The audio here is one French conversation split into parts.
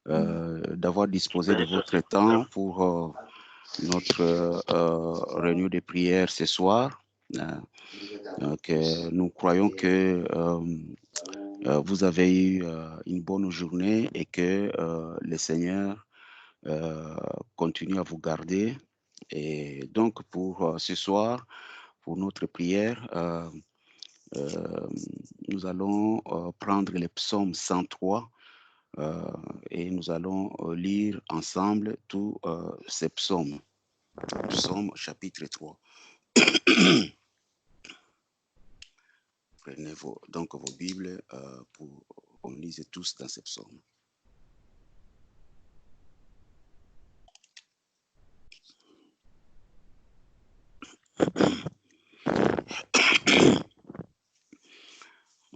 d'avoir disposé de votre temps pour notre réunion de prière ce soir. Donc, nous croyons que vous avez eu une bonne journée et que le Seigneur continue à vous garder. Et donc, pour ce soir, pour notre prière, nous allons prendre le psaume 103 et nous allons lire ensemble tous ces psaumes. Psaume chapitre 3. Prenez donc vos Bibles pour qu'on lise tous dans ces psaumes.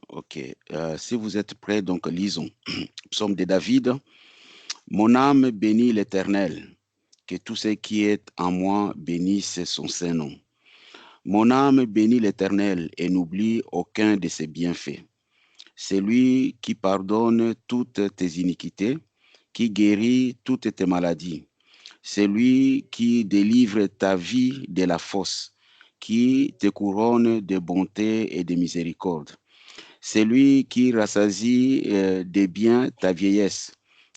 Ok, si vous êtes prêts, donc lisons. Psaume de David. Mon âme bénit l'Éternel, que tout ce qui est en moi bénisse son saint nom. Mon âme bénit l'Éternel et n'oublie aucun de ses bienfaits. C'est lui qui pardonne toutes tes iniquités, qui guérit toutes tes maladies. C'est lui qui délivre ta vie de la fosse, qui te couronne de bonté et de miséricorde. C'est lui qui rassasie de bien ta vieillesse,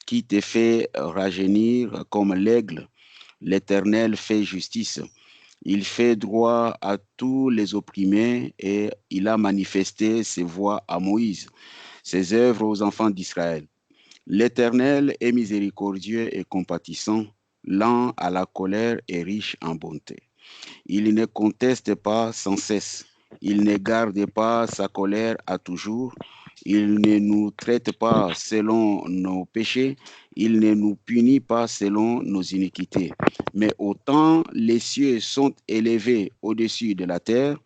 qui te fait rajeunir comme l'aigle. L'Éternel fait justice. Il fait droit à tous les opprimés et il a manifesté ses voies à Moïse, ses œuvres aux enfants d'Israël. L'Éternel est miséricordieux et compatissant, lent à la colère et riche en bonté. Il ne conteste pas sans cesse. Il ne garde pas sa colère à toujours. Il ne nous traite pas selon nos péchés. Il ne nous punit pas selon nos iniquités. Mais autant les cieux sont élevés au-dessus de la terre,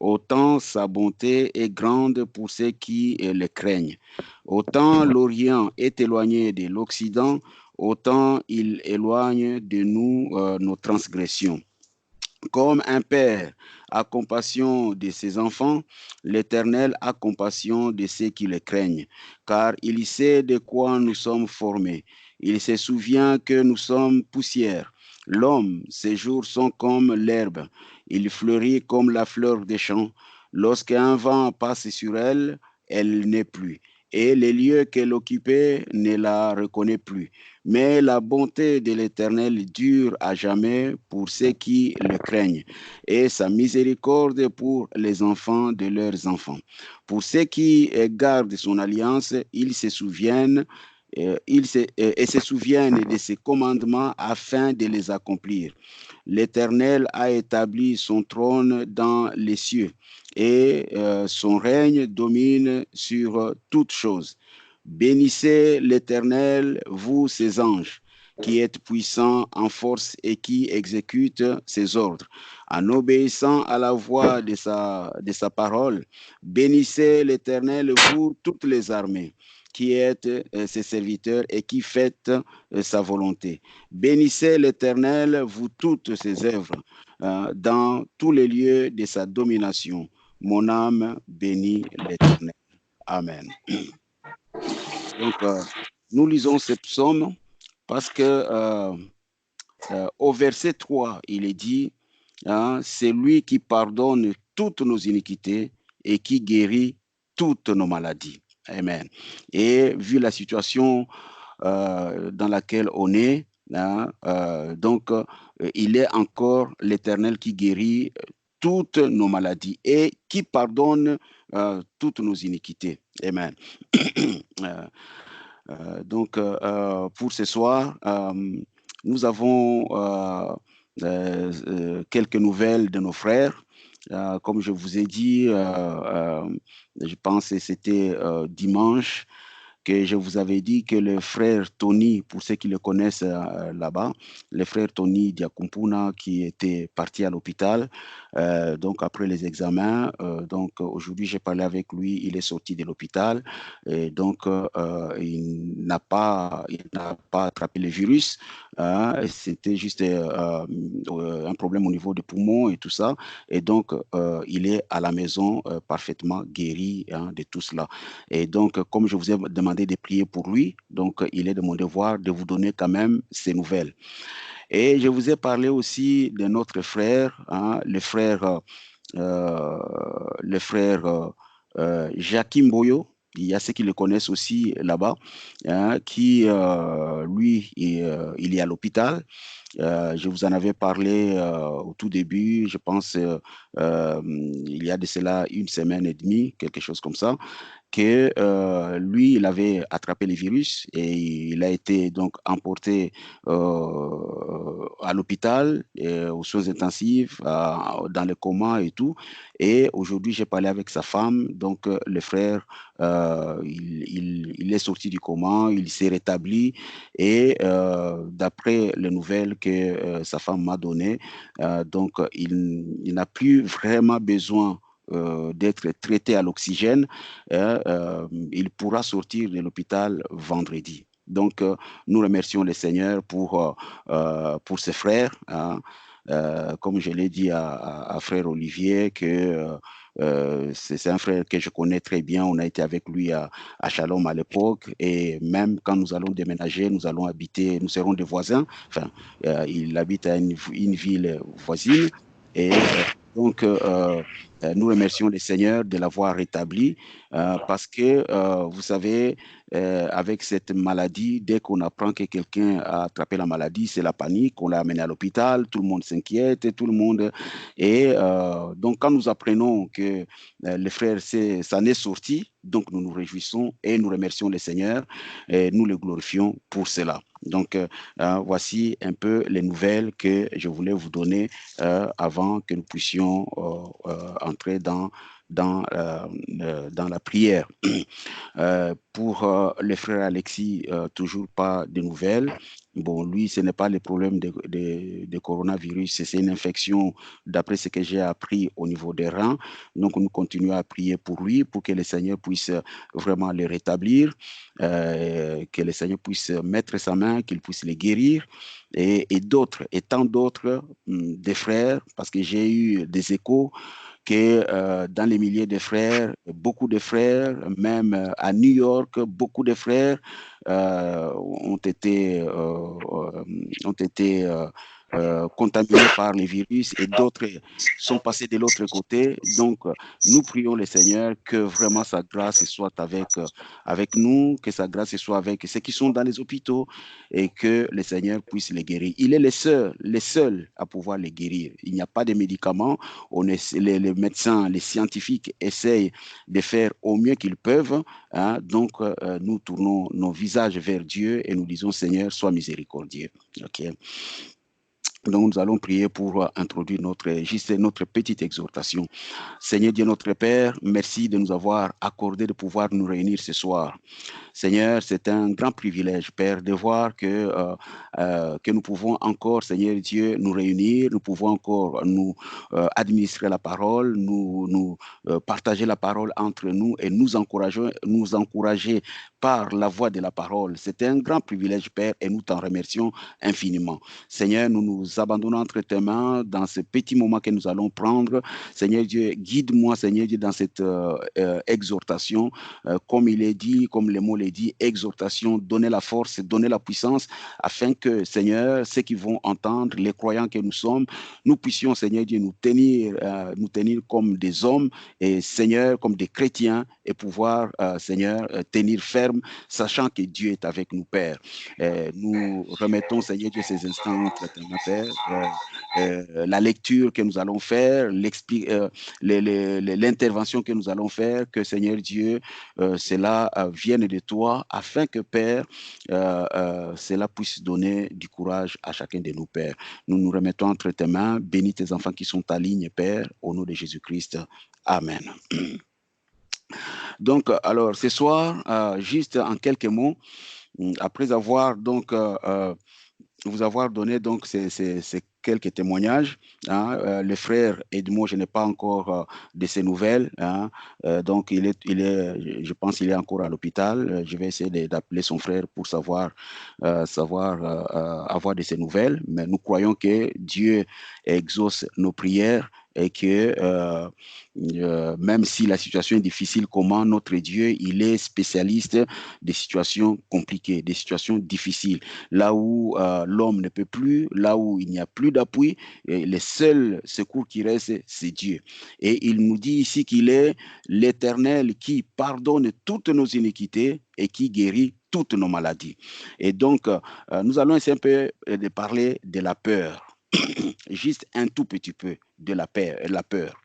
autant sa bonté est grande pour ceux qui le craignent. Autant l'Orient est éloigné de l'Occident, autant il éloigne de nous nos transgressions. Comme un père a compassion de ses enfants, l'Éternel a compassion de ceux qui le craignent, car il sait de quoi nous sommes formés. Il se souvient que nous sommes poussière. L'homme, ses jours sont comme l'herbe. Il fleurit comme la fleur des champs. Lorsqu'un vent passe sur elle, elle n'est plus. Et les lieux qu'elle occupait ne la reconnaît plus. Mais la bonté de l'Éternel dure à jamais pour ceux qui le craignent, et sa miséricorde pour les enfants de leurs enfants. Pour ceux qui gardent son alliance, ils se souviennent et se souviennent de ses commandements afin de les accomplir. L'Éternel a établi son trône dans les cieux et son règne domine sur toutes choses. Bénissez l'Éternel, vous ses anges, qui êtes puissants en force et qui exécutent ses ordres, en obéissant à la voix de sa parole. Bénissez l'Éternel, vous toutes les armées, qui êtes ses serviteurs et qui faites sa volonté. Bénissez l'Éternel, vous toutes ses œuvres, dans tous les lieux de sa domination. Mon âme bénit l'Éternel. Amen. Donc, nous lisons ce psaume parce que au verset 3, il est dit, c'est lui qui pardonne toutes nos iniquités et qui guérit toutes nos maladies. Amen. Et vu la situation dans laquelle on est, donc il est encore l'Éternel qui guérit toutes nos maladies et qui pardonne toutes nos iniquités. Amen. Donc, pour ce soir, nous avons quelques nouvelles de nos frères. Comme je vous ai dit, je pense que c'était dimanche, que je vous avais dit que le frère Tony, pour ceux qui le connaissent là-bas, le frère Tony Diakumpuna qui était parti à l'hôpital, donc après les examens, donc aujourd'hui j'ai parlé avec lui, il est sorti de l'hôpital, et donc il n'a pas attrapé le virus, C'était juste un problème au niveau des poumons et tout ça. Et donc, il est à la maison parfaitement guéri de tout cela. Et donc, comme je vous ai demandé de prier pour lui, donc il est de mon devoir de vous donner quand même ces nouvelles. Et je vous ai parlé aussi de notre frère, euh, le frère Jacquim Boyo. Il y a ceux qui le connaissent aussi là-bas, qui, lui, il est à l'hôpital. Je vous en avais parlé au tout début, je pense, il y a de cela une semaine et demie, quelque chose comme ça, que lui, il avait attrapé le virus et il a été donc emporté à l'hôpital, aux soins intensifs, dans le coma et tout. Et aujourd'hui, j'ai parlé avec sa femme, donc le frère, il est sorti du coma, il s'est rétabli et d'après les nouvelles que sa femme m'a données, donc il n'a plus vraiment besoin d'être traité à l'oxygène, il pourra sortir de l'hôpital vendredi. Donc, nous remercions le Seigneur pour ses frères. Hein. Comme je l'ai dit à frère Olivier, que c'est un frère que je connais très bien. On a été avec lui à Shalom à l'époque. Et même quand nous allons déménager, nous allons habiter, nous serons des voisins. Enfin, il habite à une ville voisine. Et donc, nous remercions le Seigneur de l'avoir rétabli parce que, vous savez, avec cette maladie, dès qu'on apprend que quelqu'un a attrapé la maladie, c'est la panique, on l'a amené à l'hôpital, tout le monde s'inquiète, tout le monde... Et donc, quand nous apprenons que le frère s'en est sorti, donc nous nous réjouissons et nous remercions le Seigneur et nous le glorifions pour cela. Donc, voici un peu les nouvelles que je voulais vous donner avant que nous puissions entrer dans la prière. Pour le frère Alexis, toujours pas de nouvelles. Bon, lui, ce n'est pas le problème de coronavirus, c'est une infection, d'après ce que j'ai appris au niveau des reins. Donc, nous continuons à prier pour lui, pour que le Seigneur puisse vraiment le rétablir, que le Seigneur puisse mettre sa main, qu'il puisse le guérir, et d'autres, et tant d'autres, des frères, parce que j'ai eu des échos que dans les milliers de frères, beaucoup de frères, même à New York, beaucoup de frères ont été contaminés par les virus et d'autres sont passés de l'autre côté. Donc, nous prions le Seigneur que vraiment sa grâce soit avec nous, que sa grâce soit avec ceux qui sont dans les hôpitaux et que le Seigneur puisse les guérir. Il est le seul à pouvoir les guérir. Il n'y a pas de médicaments. Les médecins, les scientifiques essayent de faire au mieux qu'ils peuvent. Hein. Donc, nous tournons nos visages vers Dieu et nous disons, Seigneur, sois miséricordieux. Okay. Donc, nous allons prier pour introduire juste notre petite exhortation. Seigneur Dieu, notre Père, merci de nous avoir accordé de pouvoir nous réunir ce soir. Seigneur, c'est un grand privilège, Père, de voir que nous pouvons encore, Seigneur Dieu, nous réunir, nous pouvons encore nous administrer la parole, nous partager la parole entre nous et nous encourager par la voix de la parole. C'est un grand privilège, Père, et nous t'en remercions infiniment. Seigneur, nous nous abandonnons entre tes mains dans ce petit moment que nous allons prendre. Seigneur Dieu, guide-moi, Seigneur Dieu, dans cette exhortation, comme il est dit, comme les mots l'est dit, exhortation, donner la force, donner la puissance, afin que, Seigneur, ceux qui vont entendre, les croyants que nous sommes, nous puissions, Seigneur Dieu, nous tenir comme des hommes et, Seigneur, comme des chrétiens et pouvoir, Seigneur, tenir ferme, sachant que Dieu est avec nous, Père. Nous remettons, Seigneur Dieu, ces instants entre tes mains, Père. La lecture que nous allons faire, l'intervention que nous allons faire, que, Seigneur Dieu, cela vienne de toi, afin que, Père, cela puisse donner du courage à chacun de nous, Père. Nous nous remettons entre tes mains. Bénis tes enfants qui sont en ligne, Père, au nom de Jésus-Christ. Amen. Donc, alors, ce soir, juste en quelques mots, après avoir donc vous avoir donné donc ces quelques témoignages. Hein. Le frère Edmond, je n'ai pas encore de ses nouvelles. Hein. Donc, je pense qu'il est encore à l'hôpital. Je vais essayer d'appeler son frère pour avoir de ses nouvelles. Mais nous croyons que Dieu exauce nos prières et que même si la situation est difficile, comment notre Dieu, il est spécialiste des situations compliquées, des situations difficiles, là où l'homme ne peut plus, là où il n'y a plus d'appui, les seuls secours qui restent, c'est Dieu. Et il nous dit ici qu'il est l'Éternel qui pardonne toutes nos iniquités et qui guérit toutes nos maladies. Et donc, nous allons essayer un peu de parler de la peur. Juste un tout petit peu de la peur.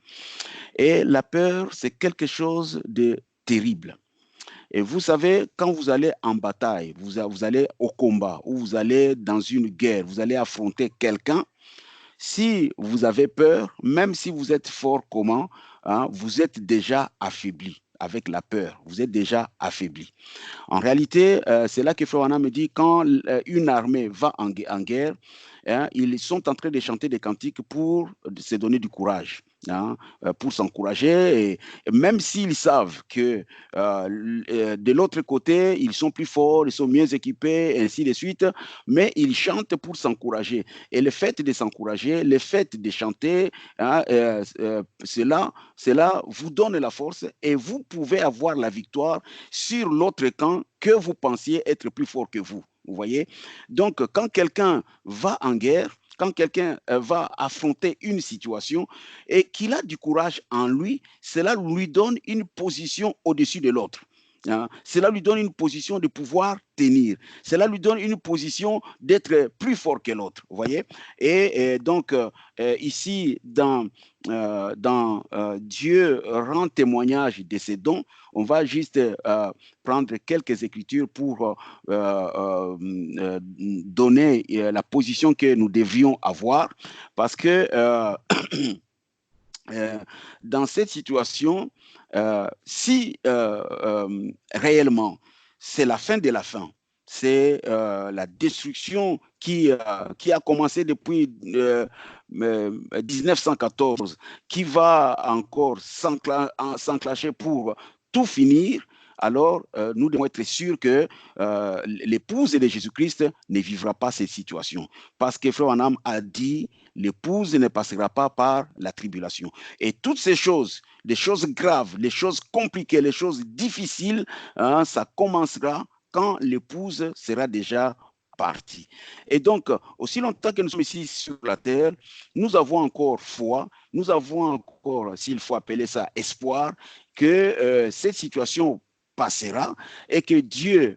Et la peur, c'est quelque chose de terrible. Et vous savez, quand vous allez en bataille, vous allez au combat, ou vous allez dans une guerre, vous allez affronter quelqu'un, si vous avez peur, même si vous êtes fort comment, hein, vous êtes déjà affaibli. Avec la peur, vous êtes déjà affaibli. En réalité, c'est là que Frère Wana me dit, quand une armée va en guerre, hein, ils sont en train de chanter des cantiques pour se donner du courage. Hein, pour s'encourager, et même s'ils savent que de l'autre côté, ils sont plus forts, ils sont mieux équipés, et ainsi de suite, mais ils chantent pour s'encourager. Et le fait de s'encourager, le fait de chanter, hein, cela vous donne la force et vous pouvez avoir la victoire sur l'autre camp que vous pensiez être plus fort que vous. Vous voyez? Donc, quand quelqu'un va en guerre, quand quelqu'un va affronter une situation et qu'il a du courage en lui, cela lui donne une position au-dessus de l'autre. Hein. Cela lui donne une position de pouvoir tenir. Cela lui donne une position d'être plus fort que l'autre. Vous voyez? Et donc, ici, dans Dieu rend témoignage de ses dons, on va juste prendre quelques écritures pour donner la position que nous devions avoir, parce que dans cette situation, si réellement c'est la fin de la fin, c'est la destruction qui a commencé depuis 1914, qui va encore s'enclencher pour tout finir, alors nous devons être sûrs que l'épouse de Jésus-Christ ne vivra pas cette situation. Parce que Frère Branham a dit, l'épouse ne passera pas par la tribulation. Et toutes ces choses, les choses graves, les choses compliquées, les choses difficiles, hein, ça commencera quand l'épouse sera déjà partie. Et donc, aussi longtemps que nous sommes ici sur la terre, nous avons encore foi, nous avons encore, s'il faut appeler ça espoir, que cette situation passera et que Dieu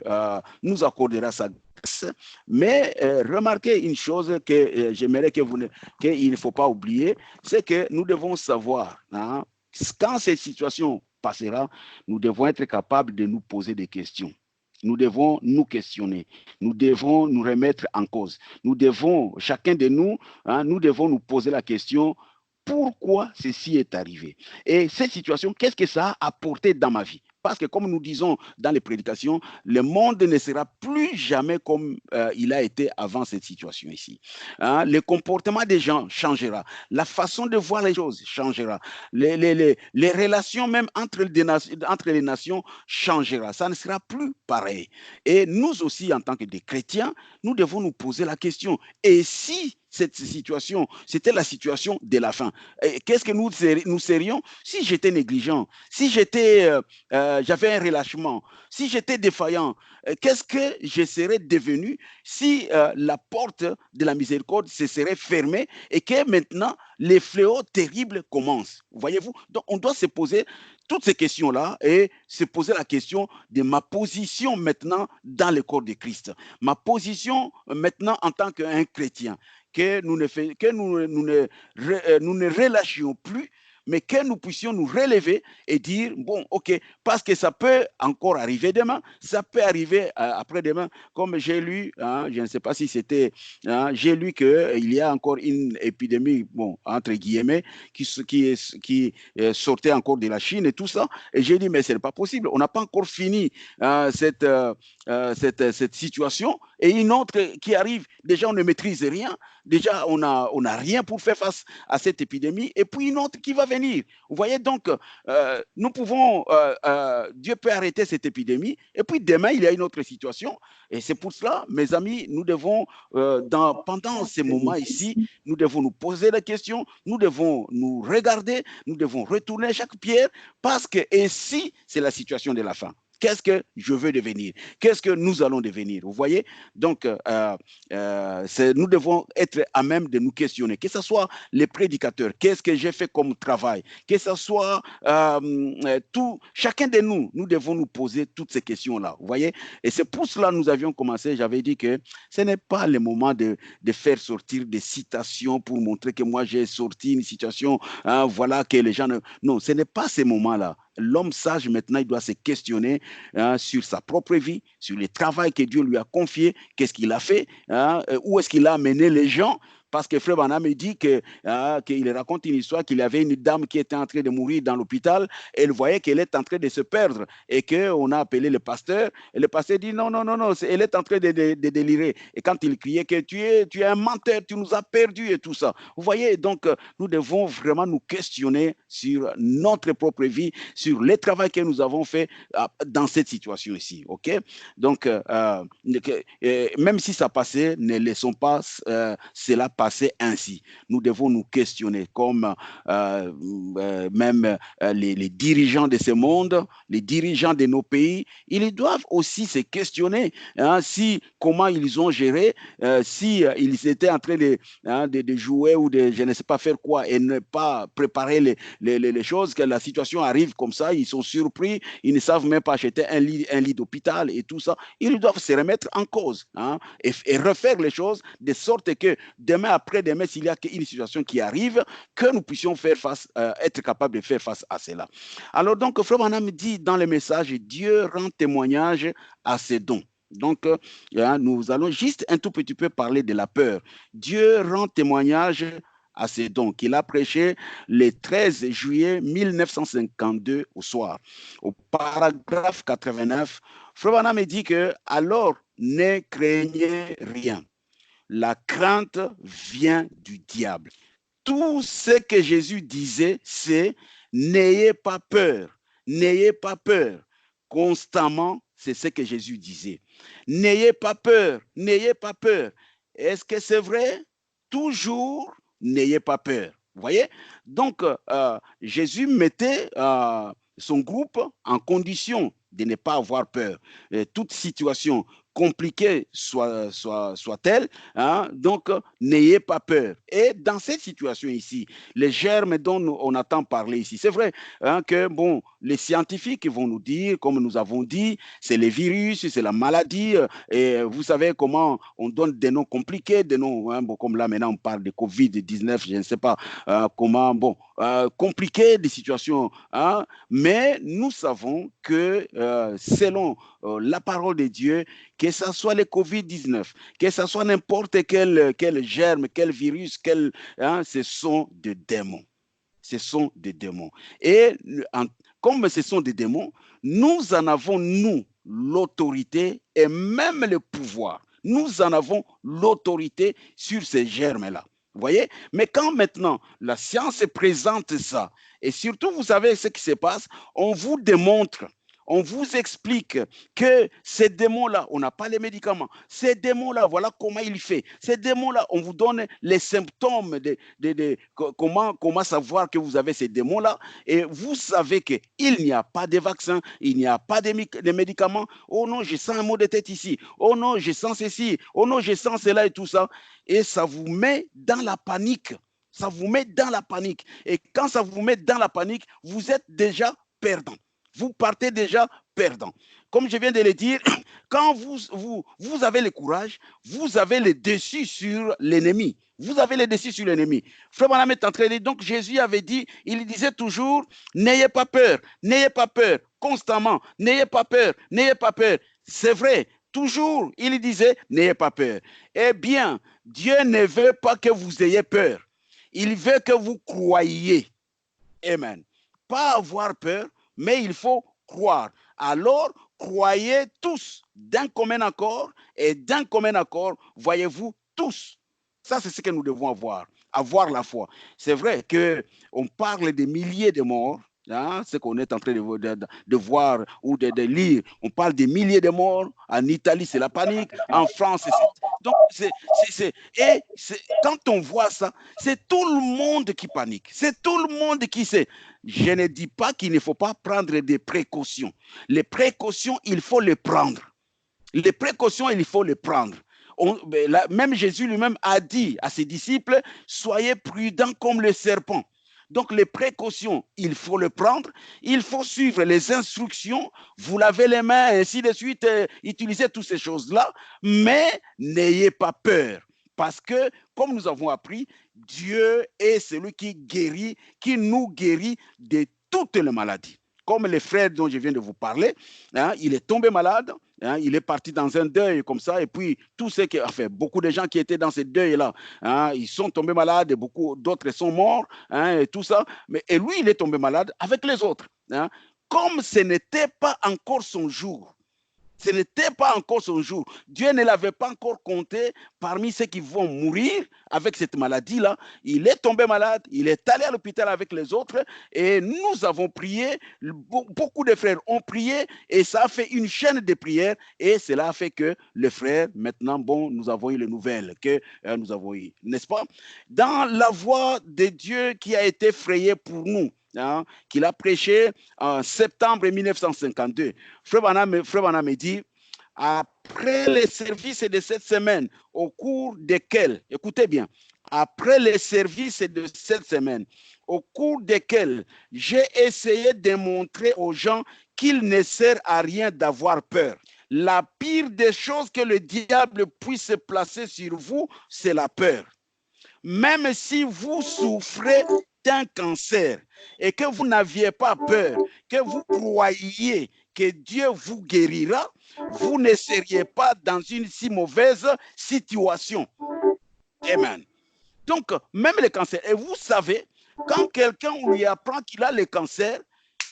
nous accordera sa grâce. Mais remarquez une chose que j'aimerais qu'il ne faut pas oublier, c'est que nous devons savoir, hein, quand cette situation passera, nous devons être capables de nous poser des questions. Nous devons nous questionner. Nous devons nous remettre en cause. Nous devons, chacun de nous, hein, nous devons nous poser la question, pourquoi ceci est arrivé? Et cette situation, qu'est-ce que ça a apporté dans ma vie? Parce que comme nous disons dans les prédications, le monde ne sera plus jamais comme il a été avant cette situation ici. Hein? Le comportement des gens changera. La façon de voir les choses changera. Les relations même entre les nations changera. Ça ne sera plus pareil. Et nous aussi, en tant que des chrétiens, nous devons nous poser la question. Et si cette situation, c'était la situation de la fin. Qu'est-ce que nous serions si j'étais négligent, si j'avais un relâchement, si j'étais défaillant, qu'est-ce que je serais devenu si la porte de la miséricorde se serait fermée et que maintenant les fléaux terribles commencent? Voyez-vous? Donc on doit se poser toutes ces questions-là et se poser la question de ma position maintenant dans le corps de Christ, ma position maintenant en tant qu'un chrétien. Que nous ne relâchions plus, mais que nous puissions nous relever et dire, bon, ok, parce que ça peut encore arriver demain, ça peut arriver après-demain, comme j'ai lu, hein, je ne sais pas si c'était, hein, j'ai lu qu'il y a encore une épidémie, bon, entre guillemets, qui sortait encore de la Chine et tout ça, et j'ai dit, mais ce n'est pas possible, on n'a pas encore fini cette situation, et une autre qui arrive, déjà on ne maîtrise rien, déjà on a rien pour faire face à cette épidémie, et puis une autre qui va venir. Vous voyez donc, nous pouvons, Dieu peut arrêter cette épidémie, et puis demain il y a une autre situation, et c'est pour cela, mes amis, nous devons, pendant ces moments ici, nous devons nous poser la question, nous devons nous regarder, nous devons retourner chaque pierre, parce que ici, c'est la situation de la fin. Qu'est-ce que je veux devenir? Qu'est-ce que nous allons devenir? Vous voyez? Donc, nous devons être à même de nous questionner, que ce soit les prédicateurs, qu'est-ce que j'ai fait comme travail, que ce soit chacun de nous, nous devons nous poser toutes ces questions-là. Vous voyez? Et c'est pour cela que nous avions commencé, j'avais dit que ce n'est pas le moment de faire sortir des citations pour montrer que moi j'ai sorti une situation, hein, voilà, que les gens ne... Non, ce n'est pas ces moments-là. L'homme sage, maintenant, il doit se questionner, hein, sur sa propre vie, sur le travail que Dieu lui a confié, qu'est-ce qu'il a fait, hein, où est-ce qu'il a amené les gens. Parce que Frère Branham me dit qu'il raconte une histoire qu'il y avait une dame qui était en train de mourir dans l'hôpital et elle voyait qu'elle est en train de se perdre et qu'on a appelé le pasteur. Et le pasteur dit non, non, non, non, elle est en train de délirer. Et quand il criait que tu es un menteur, tu nous as perdus et tout ça. Vous voyez, donc nous devons vraiment nous questionner sur notre propre vie, sur le travail que nous avons fait dans cette situation ici. OK? Donc, même si ça passait, ne laissons pas cela passer ainsi. Nous devons nous questionner comme même les dirigeants de ce monde, les dirigeants de nos pays, ils doivent aussi se questionner, hein, comment ils ont géré, si ils étaient en train de jouer ou de je ne sais pas faire quoi et ne pas préparer les choses, que la situation arrive comme ça, ils sont surpris, ils ne savent même pas acheter un lit d'hôpital et tout ça. Ils doivent se remettre en cause, hein, et refaire les choses de sorte que demain, après-demain, s'il y a une situation qui arrive, que nous puissions faire face, être capables de faire face à cela. Alors donc, Frère Branham dit dans le message, Dieu rend témoignage à ses dons. Donc, nous allons juste un tout petit peu parler de la peur. Dieu rend témoignage à ses dons qu'il a prêché le 13 juillet 1952 au soir. Au paragraphe 89, Frère Branham dit que alors ne craignez rien. La crainte vient du diable. Tout ce que Jésus disait, c'est n'ayez pas peur, n'ayez pas peur. Constamment, c'est ce que Jésus disait. N'ayez pas peur, n'ayez pas peur. Est-ce que c'est vrai? Toujours, n'ayez pas peur. Vous voyez? Donc, Jésus mettait son groupe en condition de ne pas avoir peur. Toute situation compliquée soit-elle, hein, donc n'ayez pas peur. Et dans cette situation ici, les germes dont on entend parler ici, c'est vrai, hein, que bon, les scientifiques vont nous dire, comme nous avons dit, c'est les virus, c'est la maladie, et vous savez comment on donne des noms compliqués, des noms, hein, bon, comme là maintenant on parle de Covid-19, je ne sais pas comment, bon, compliqué des situations, hein, mais nous savons que selon la parole de Dieu, que ce soit le Covid-19, que ce soit n'importe quel germe, quel virus, hein, ce sont des démons. Ce sont des démons. Et comme ce sont des démons, nous en avons, nous, l'autorité et même le pouvoir. Nous en avons l'autorité sur ces germes-là. Vous voyez? Mais quand maintenant la science présente ça, et surtout, vous savez ce qui se passe, on vous démontre, on vous explique que ces démons-là, on n'a pas les médicaments. Ces démons-là, voilà comment il fait. Ces démons-là, on vous donne les symptômes comment savoir que vous avez ces démons-là. Et vous savez qu'il n'y a pas de vaccin, il n'y a pas de médicaments. Oh non, je sens un mot de tête ici. Oh non, je sens ceci. Oh non, je sens cela et tout ça. Et ça vous met dans la panique. Ça vous met dans la panique. Et quand ça vous met dans la panique, vous êtes déjà perdant. Vous partez déjà perdant. Comme je viens de le dire, quand vous avez le courage, vous avez le dessus sur l'ennemi. Vous avez le dessus sur l'ennemi. Frère Branham est en train de dire, donc Jésus avait dit, il disait toujours, n'ayez pas peur, constamment, n'ayez pas peur, n'ayez pas peur. C'est vrai, toujours, il disait, n'ayez pas peur. Eh bien, Dieu ne veut pas que vous ayez peur. Il veut que vous croyiez. Amen. Pas avoir peur, mais il faut croire. Alors, croyez tous d'un commun accord, et d'un commun accord, voyez-vous tous. Ça, c'est ce que nous devons avoir la foi. C'est vrai qu'on parle de milliers de morts, hein, ce qu'on est en train de voir ou de lire. On parle de milliers de morts. En Italie, c'est la panique. En France, donc, quand on voit ça, c'est tout le monde qui panique. C'est tout le monde qui sait. Je ne dis pas qu'il ne faut pas prendre des précautions. Les précautions, il faut les prendre. Les précautions, il faut les prendre. Même Jésus lui-même a dit à ses disciples, soyez prudents comme le serpent. Donc les précautions, il faut le prendre, il faut suivre les instructions, vous lavez les mains, et ainsi de suite, utilisez toutes ces choses-là, mais n'ayez pas peur. Parce que, comme nous avons appris, Dieu est celui qui guérit, qui nous guérit de toutes les maladies. Comme les frères dont je viens de vous parler, hein, il est tombé malade, hein, il est parti dans un deuil comme ça, et puis tous ceux qui, enfin, beaucoup de gens qui étaient dans ce deuil-là, hein, ils sont tombés malades, et beaucoup d'autres sont morts, hein, et tout ça, et lui, il est tombé malade avec les autres. Hein, comme ce n'était pas encore son jour. Ce n'était pas encore son jour. Dieu ne l'avait pas encore compté parmi ceux qui vont mourir avec cette maladie-là. Il est tombé malade, il est allé à l'hôpital avec les autres et nous avons prié. Beaucoup de frères ont prié et ça a fait une chaîne de prières et cela a fait que les frères, maintenant, bon, nous avons eu les nouvelles que nous avons eues, n'est-ce pas? Dans la voie de Dieu qui a été frayée pour nous, hein, qu'il a prêché en septembre 1952. Frère Branham me dit, après les services de cette semaine, au cours desquels, écoutez bien, après les services de cette semaine, au cours desquels j'ai essayé de montrer aux gens qu'il ne sert à rien d'avoir peur. La pire des choses que le diable puisse placer sur vous, c'est la peur. Même si vous souffrez d'un cancer et que vous n'aviez pas peur, que vous croyiez que Dieu vous guérira, vous ne seriez pas dans une si mauvaise situation. Amen. Donc, même le cancer, et vous savez, quand quelqu'un lui apprend qu'il a le cancer,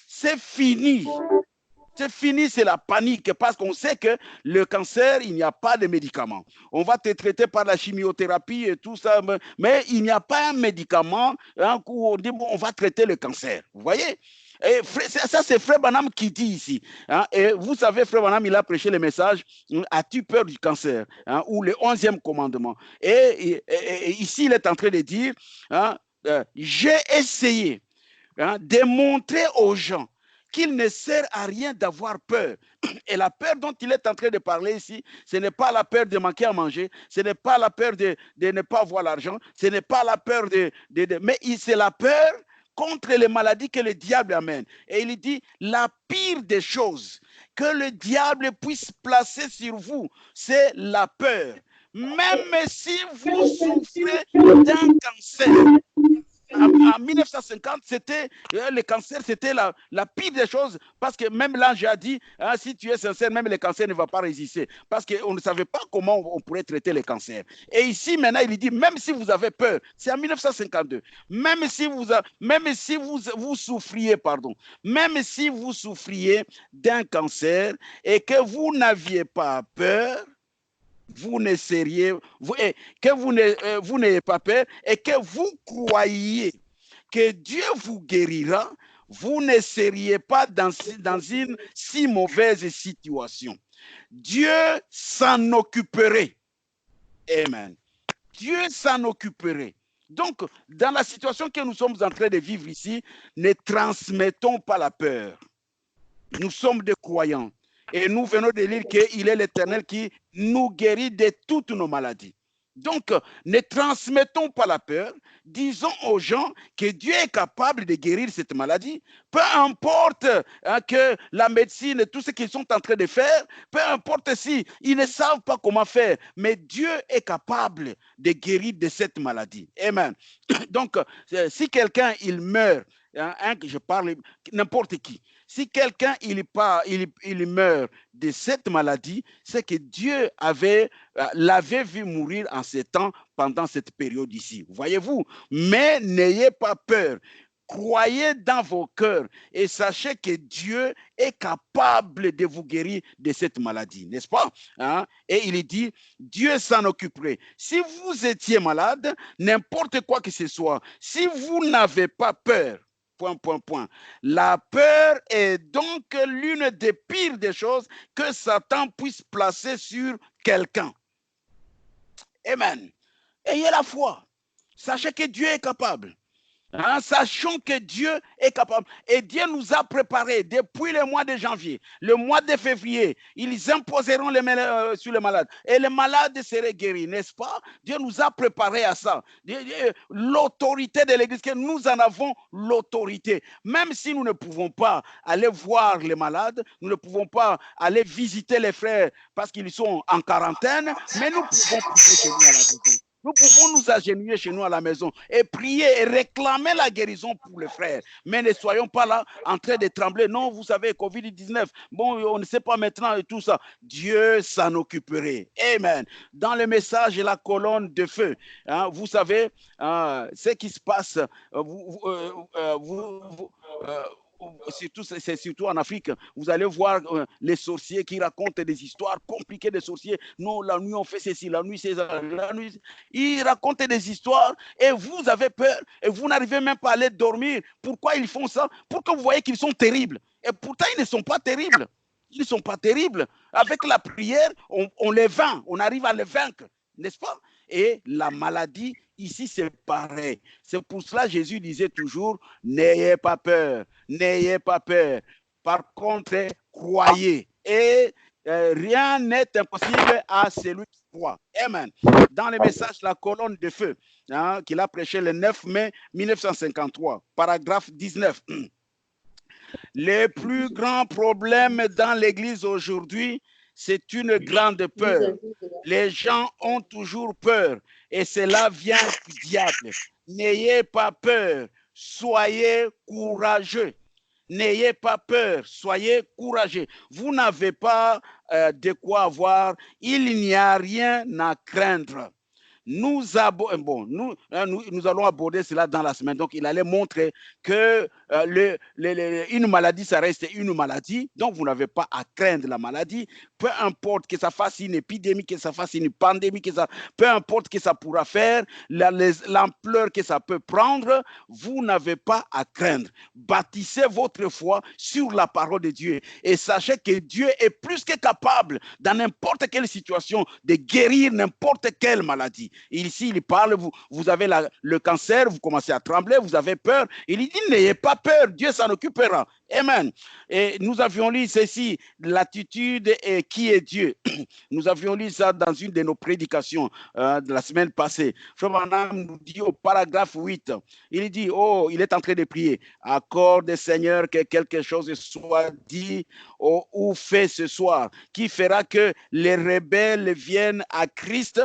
c'est fini. C'est fini, c'est la panique parce qu'on sait que le cancer, il n'y a pas de médicament. On va te traiter par la chimiothérapie et tout ça, mais il n'y a pas un médicament hein, où on dit bon, on va traiter le cancer. Vous voyez? Et ça, c'est Frère Branham qui dit ici. Hein, et vous savez, Frère Branham, il a prêché le message as-tu peur du cancer hein, ou le 11e commandement. Et ici, il est en train de dire hein, j'ai essayé hein, de montrer aux gens qu'il ne sert à rien d'avoir peur. Et la peur dont il est en train de parler ici, ce n'est pas la peur de manquer à manger, ce n'est pas la peur de ne pas avoir l'argent, ce n'est pas la peur mais c'est la peur contre les maladies que le diable amène. Et il dit, la pire des choses que le diable puisse placer sur vous, c'est la peur. Même si vous souffrez d'un cancer, en 1950, c'était le cancer, c'était la pire des choses parce que même l'ange a dit, hein, si tu es sincère, même le cancer ne va pas résister parce qu'on ne savait pas comment on pourrait traiter le cancer. Et ici, maintenant, il dit, même si vous avez peur, c'est en 1952, même si vous souffriez, pardon, même si vous souffriez d'un cancer et que vous n'aviez pas peur, vous ne seriez, vous n'ayez pas peur et que vous croyez que Dieu vous guérira, vous ne seriez pas dans une si mauvaise situation. Dieu s'en occuperait. Amen. Dieu s'en occuperait. Donc, dans la situation que nous sommes en train de vivre ici, ne transmettons pas la peur. Nous sommes des croyants. Et nous venons de lire qu'il est l'Éternel qui nous guérit de toutes nos maladies. Donc, ne transmettons pas la peur. Disons aux gens que Dieu est capable de guérir cette maladie. Peu importe hein, que la médecine, tout ce qu'ils sont en train de faire, peu importe si ils ne savent pas comment faire, mais Dieu est capable de guérir de cette maladie. Amen. Donc, si quelqu'un, il meurt, hein, je parle n'importe qui, si quelqu'un il meurt de cette maladie, c'est que Dieu l'avait vu mourir en ces temps pendant cette période ici. Voyez-vous? Mais n'ayez pas peur. croyez dans vos cœurs et sachez que Dieu est capable de vous guérir de cette maladie, n'est-ce pas? Hein? Et il dit, Dieu s'en occuperait. Si vous étiez malade, n'importe quoi que ce soit, si vous n'avez pas peur, point. La peur est donc l'une des pires des choses que Satan puisse placer sur quelqu'un. Amen. Ayez la foi. Sachez que Dieu est capable. Hein, sachons que Dieu est capable. Et Dieu nous a préparé depuis le mois de janvier, le mois de février. Ils imposeront sur les malades. Et les malades seraient guéris, n'est-ce pas? Dieu nous a préparé à ça. L'autorité de l'Église, que nous en avons l'autorité. Même si nous ne pouvons pas aller voir les malades, nous ne pouvons pas aller visiter les frères parce qu'ils sont en quarantaine, mais nous pouvons prier chez nous à la maison. Nous pouvons nous agenouiller chez nous à la maison et prier et réclamer la guérison pour les frères. Mais ne soyons pas là en train de trembler. Non, vous savez, Covid-19, bon, on ne sait pas maintenant et tout ça. Dieu s'en occuperait. Amen. Dans le message et la colonne de feu, hein, vous savez, ce qui se passe, c'est surtout en Afrique, vous allez voir les sorciers qui racontent des histoires compliquées des sorciers. Non, la nuit on fait ceci, la nuit c'est ça, la nuit. Ils racontent des histoires et vous avez peur et vous n'arrivez même pas à aller dormir. Pourquoi ils font ça? Pour que vous voyez qu'ils sont terribles. Et pourtant, ils ne sont pas terribles. Ils ne sont pas terribles. Avec la prière, on les vainc, on arrive à les vaincre, n'est-ce pas? Et la maladie, ici, c'est pareil. C'est pour cela que Jésus disait toujours, n'ayez pas peur, n'ayez pas peur. Par contre, croyez. Et rien n'est impossible à celui qui croit. Amen. Dans le message, la colonne de feu, hein, qu'il a prêché le 9 mai 1953, paragraphe 19. Les plus grands problèmes dans l'Église aujourd'hui, c'est une grande peur. Les gens ont toujours peur et cela vient du diable. N'ayez pas peur, soyez courageux. N'ayez pas peur, soyez courageux. Vous n'avez pas de quoi avoir, il n'y a rien à craindre. Nous allons aborder cela dans la semaine. Donc, il allait montrer que une maladie, ça reste une maladie. Donc, vous n'avez pas à craindre la maladie. Peu importe que ça fasse une épidémie, que ça fasse une pandémie, peu importe que ça pourra faire, l'ampleur que ça peut prendre, vous n'avez pas à craindre. Bâtissez votre foi sur la parole de Dieu et sachez que Dieu est plus que capable, dans n'importe quelle situation, de guérir n'importe quelle maladie. Ici, il parle, vous avez le cancer, vous commencez à trembler, vous avez peur. Il dit, n'ayez pas peur, Dieu s'en occupera. Amen. Et nous avions lu ceci, l'attitude et qui est Dieu. Nous avions lu ça dans une de nos prédications de la semaine passée. Frère Branham nous dit au paragraphe 8, il dit, oh, il est en train de prier. Accorde, Seigneur, que quelque chose soit dit ou fait ce soir, qui fera que les rebelles viennent à Christ.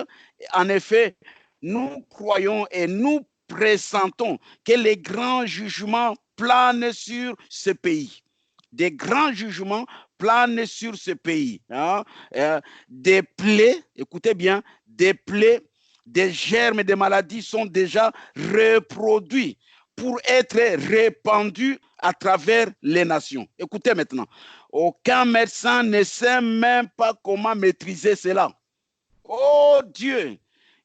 En effet, nous croyons et nous pressentons que les grands jugements planent sur ce pays. Des grands jugements planent sur ce pays. Hein? Des plaies, écoutez bien, des plaies, des germes et des maladies sont déjà reproduits pour être répandus à travers les nations. Écoutez maintenant, aucun médecin ne sait même pas comment maîtriser cela. Oh Dieu,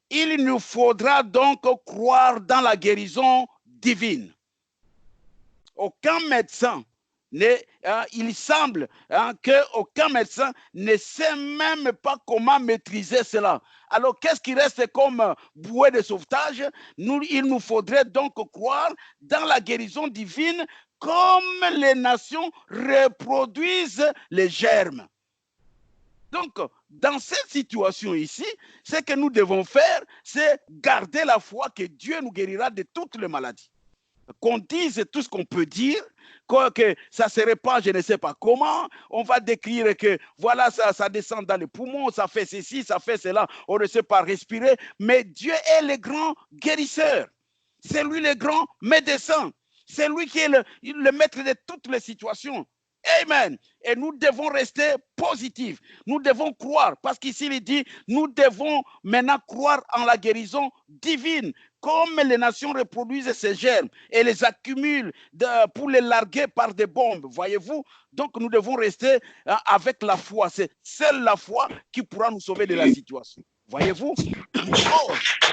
il nous faudra donc croire dans la guérison divine. Aucun médecin, il semble qu'aucun médecin ne sait même pas comment maîtriser cela. Alors, qu'est-ce qui reste comme bouée de sauvetage? Il nous faudrait donc croire dans la guérison divine comme les nations reproduisent les germes. Donc, dans cette situation ici, ce que nous devons faire, c'est garder la foi que Dieu nous guérira de toutes les maladies. Qu'on dise tout ce qu'on peut dire, que ça se répand, je ne sais pas comment, on va décrire que voilà, ça descend dans les poumons, ça fait ceci, ça fait cela, on ne sait pas respirer, mais Dieu est le grand guérisseur, c'est lui le grand médecin, c'est lui qui est le maître de toutes les situations. Amen. Et nous devons rester positifs. Nous devons croire, parce qu'ici il dit, nous devons maintenant croire en la guérison divine. Comme les nations reproduisent ces germes et les accumulent pour les larguer par des bombes, voyez-vous. Donc nous devons rester avec la foi. C'est seule la foi qui pourra nous sauver de la situation. Voyez-vous,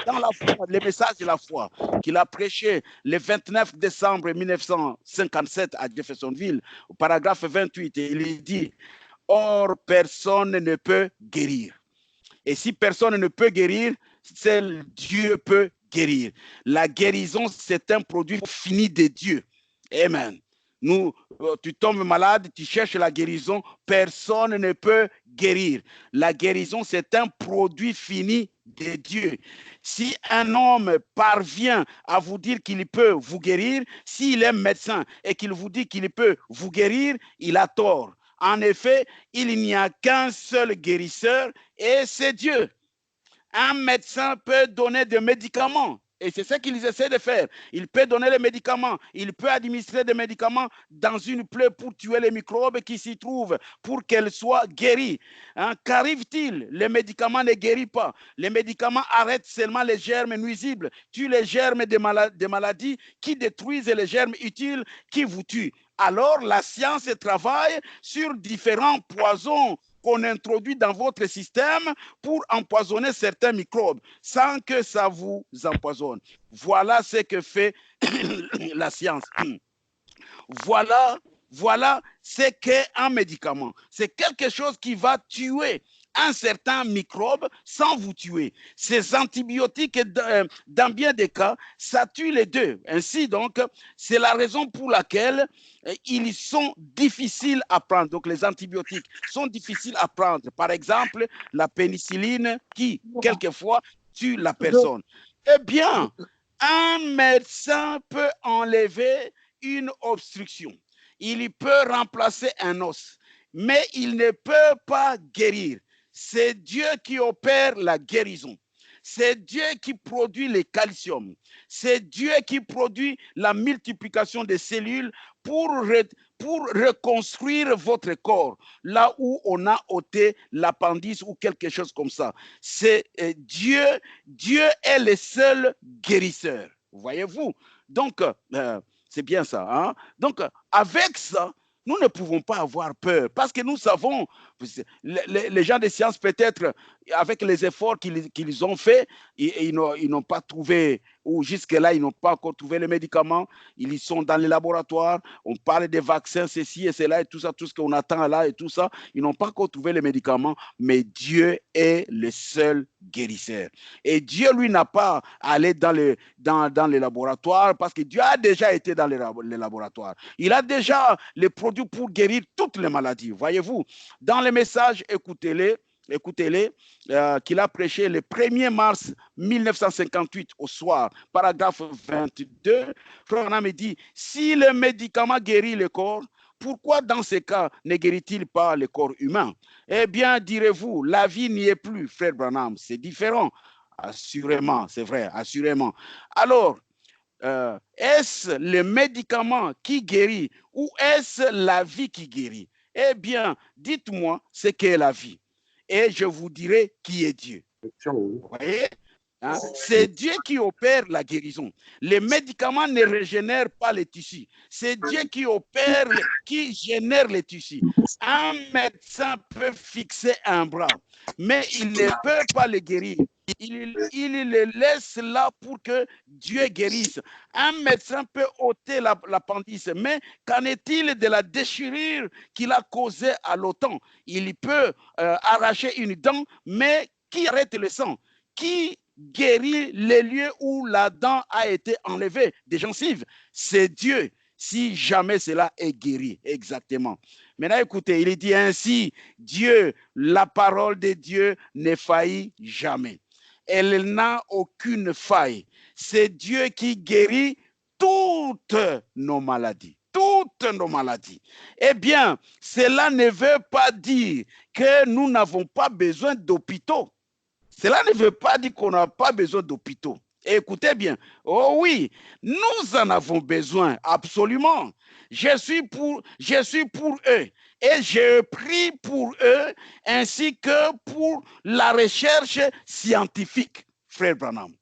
dans la foi, le message de la foi qu'il a prêché le 29 décembre 1957 à Jeffersonville, au paragraphe 28, il dit « Or, personne ne peut guérir. Et si personne ne peut guérir, seul Dieu peut guérir. La guérison, c'est un produit fini de Dieu. Amen. Tu tombes malade, tu cherches la guérison, personne ne peut guérir. La guérison, c'est un produit fini de Dieu. Si un homme parvient à vous dire qu'il peut vous guérir, s'il est médecin et qu'il vous dit qu'il peut vous guérir, il a tort. En effet, il n'y a qu'un seul guérisseur et c'est Dieu. Un médecin peut donner des médicaments. Et c'est ce qu'ils essaient de faire. Il peut donner les médicaments. Il peut administrer des médicaments dans une plaie pour tuer les microbes qui s'y trouvent, pour qu'elle soit guérie. Hein? Qu'arrive-t-il? Les médicaments ne guérissent pas. Les médicaments arrêtent seulement les germes nuisibles, tuent les germes des maladies qui détruisent les germes utiles qui vous tuent. Alors, la science travaille sur différents poisons qu'on introduit dans votre système pour empoisonner certains microbes sans que ça vous empoisonne. Voilà ce que fait la science. Voilà ce qu'est un médicament. C'est quelque chose qui va tuer un certain microbe sans vous tuer. Ces antibiotiques, dans bien des cas, ça tue les deux. Ainsi donc, c'est la raison pour laquelle ils sont difficiles à prendre. Donc, les antibiotiques sont difficiles à prendre. Par exemple, la pénicilline qui, quelquefois, tue la personne. Eh bien, un médecin peut enlever une obstruction. Il peut remplacer un os, mais il ne peut pas guérir. C'est Dieu qui opère la guérison. C'est Dieu qui produit le calcium. C'est Dieu qui produit la multiplication des cellules pour reconstruire votre corps, là où on a ôté l'appendice ou quelque chose comme ça. C'est Dieu. Dieu est le seul guérisseur. Voyez-vous? Donc, c'est bien ça. Hein? Donc, avec ça, nous ne pouvons pas avoir peur parce que nous savons, les gens de sciences peut-être, avec les efforts qu'ils ont faits, ils n'ont pas trouvé, ou jusque-là, ils n'ont pas encore trouvé les médicaments. Ils sont dans les laboratoires. On parle des vaccins, ceci et cela, et tout ça, tout ce qu'on attend là et tout ça. Ils n'ont pas encore trouvé les médicaments, mais Dieu est le seul guérisseur. Et Dieu, lui, n'a pas allé dans les laboratoires parce que Dieu a déjà été dans les laboratoires. Il a déjà les produits pour guérir toutes les maladies. Voyez-vous, dans les messages, écoutez-les, qu'il a prêché le 1er mars 1958 au soir, paragraphe 22, Frère Branham dit, si le médicament guérit le corps, pourquoi dans ce cas ne guérit-il pas le corps humain? Eh bien, direz-vous, la vie n'y est plus, Frère Branham, c'est différent. Assurément, c'est vrai, assurément. Alors, est-ce le médicament qui guérit ou est-ce la vie qui guérit? Eh bien, dites-moi ce qu'est la vie et je vous dirai qui est Dieu. Vous voyez? Hein? C'est Dieu qui opère la guérison. Les médicaments ne régénèrent pas les tissus. C'est Dieu qui opère, qui génère les tissus. Un médecin peut fixer un bras, mais il ne peut pas le guérir. Il le laisse là pour que Dieu guérisse. Un médecin peut ôter l'appendice, mais qu'en est-il de la déchirure qu'il a causée à l'OTAN? Il peut arracher une dent, mais qui arrête le sang? Qui guérit les lieux où la dent a été enlevée des gencives? C'est Dieu, si jamais cela est guéri, exactement. Maintenant, écoutez, il dit ainsi, Dieu, la parole de Dieu ne faillit jamais. Elle n'a aucune faille. C'est Dieu qui guérit toutes nos maladies. Toutes nos maladies. Eh bien, cela ne veut pas dire que nous n'avons pas besoin d'hôpitaux. Cela ne veut pas dire qu'on n'a pas besoin d'hôpitaux. Écoutez bien. Oh oui, nous en avons besoin, absolument. Je suis pour eux et je prie pour eux ainsi que pour la recherche scientifique, frère Branham.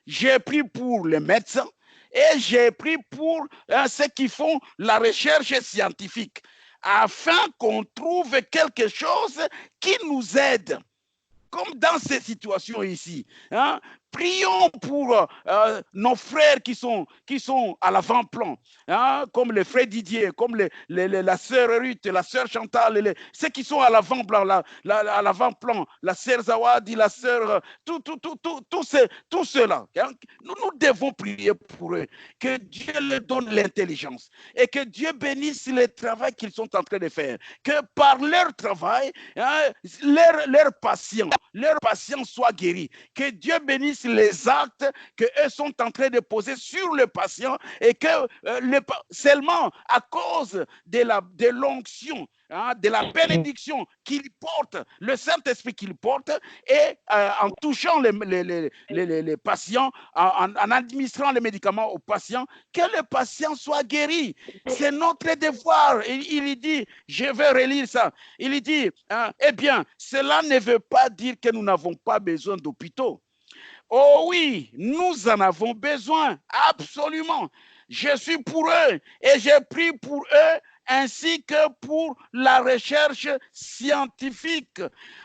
J'ai pris pour les médecins et j'ai pris pour ceux qui font la recherche scientifique afin qu'on trouve quelque chose qui nous aide. Comme dans ces situations ici, hein, prions pour nos frères qui sont à l'avant-plan, hein, comme le frère Didier, comme la sœur Ruth, la sœur Chantal, ceux qui sont à l'avant-plan, à l'avant-plan, la sœur Zawadi, la sœur, tous ceux-là. Hein, nous devons prier pour eux, que Dieu leur donne l'intelligence et que Dieu bénisse le travail qu'ils sont en train de faire, que par leur travail, hein, leur patients soient guéris, que Dieu bénisse les actes qu'eux sont en train de poser sur le patient et que seulement à cause de l'onction, hein, de la bénédiction qu'il porte, le Saint-Esprit qu'il porte, et en touchant les patients, en administrant les médicaments aux patients, que le patient soit guéri. C'est notre devoir. Il dit, je vais relire ça, il dit, hein, eh bien, cela ne veut pas dire que nous n'avons pas besoin d'hôpitaux. Oh oui, nous en avons besoin, absolument. Je suis pour eux et je prie pour eux ainsi que pour la recherche scientifique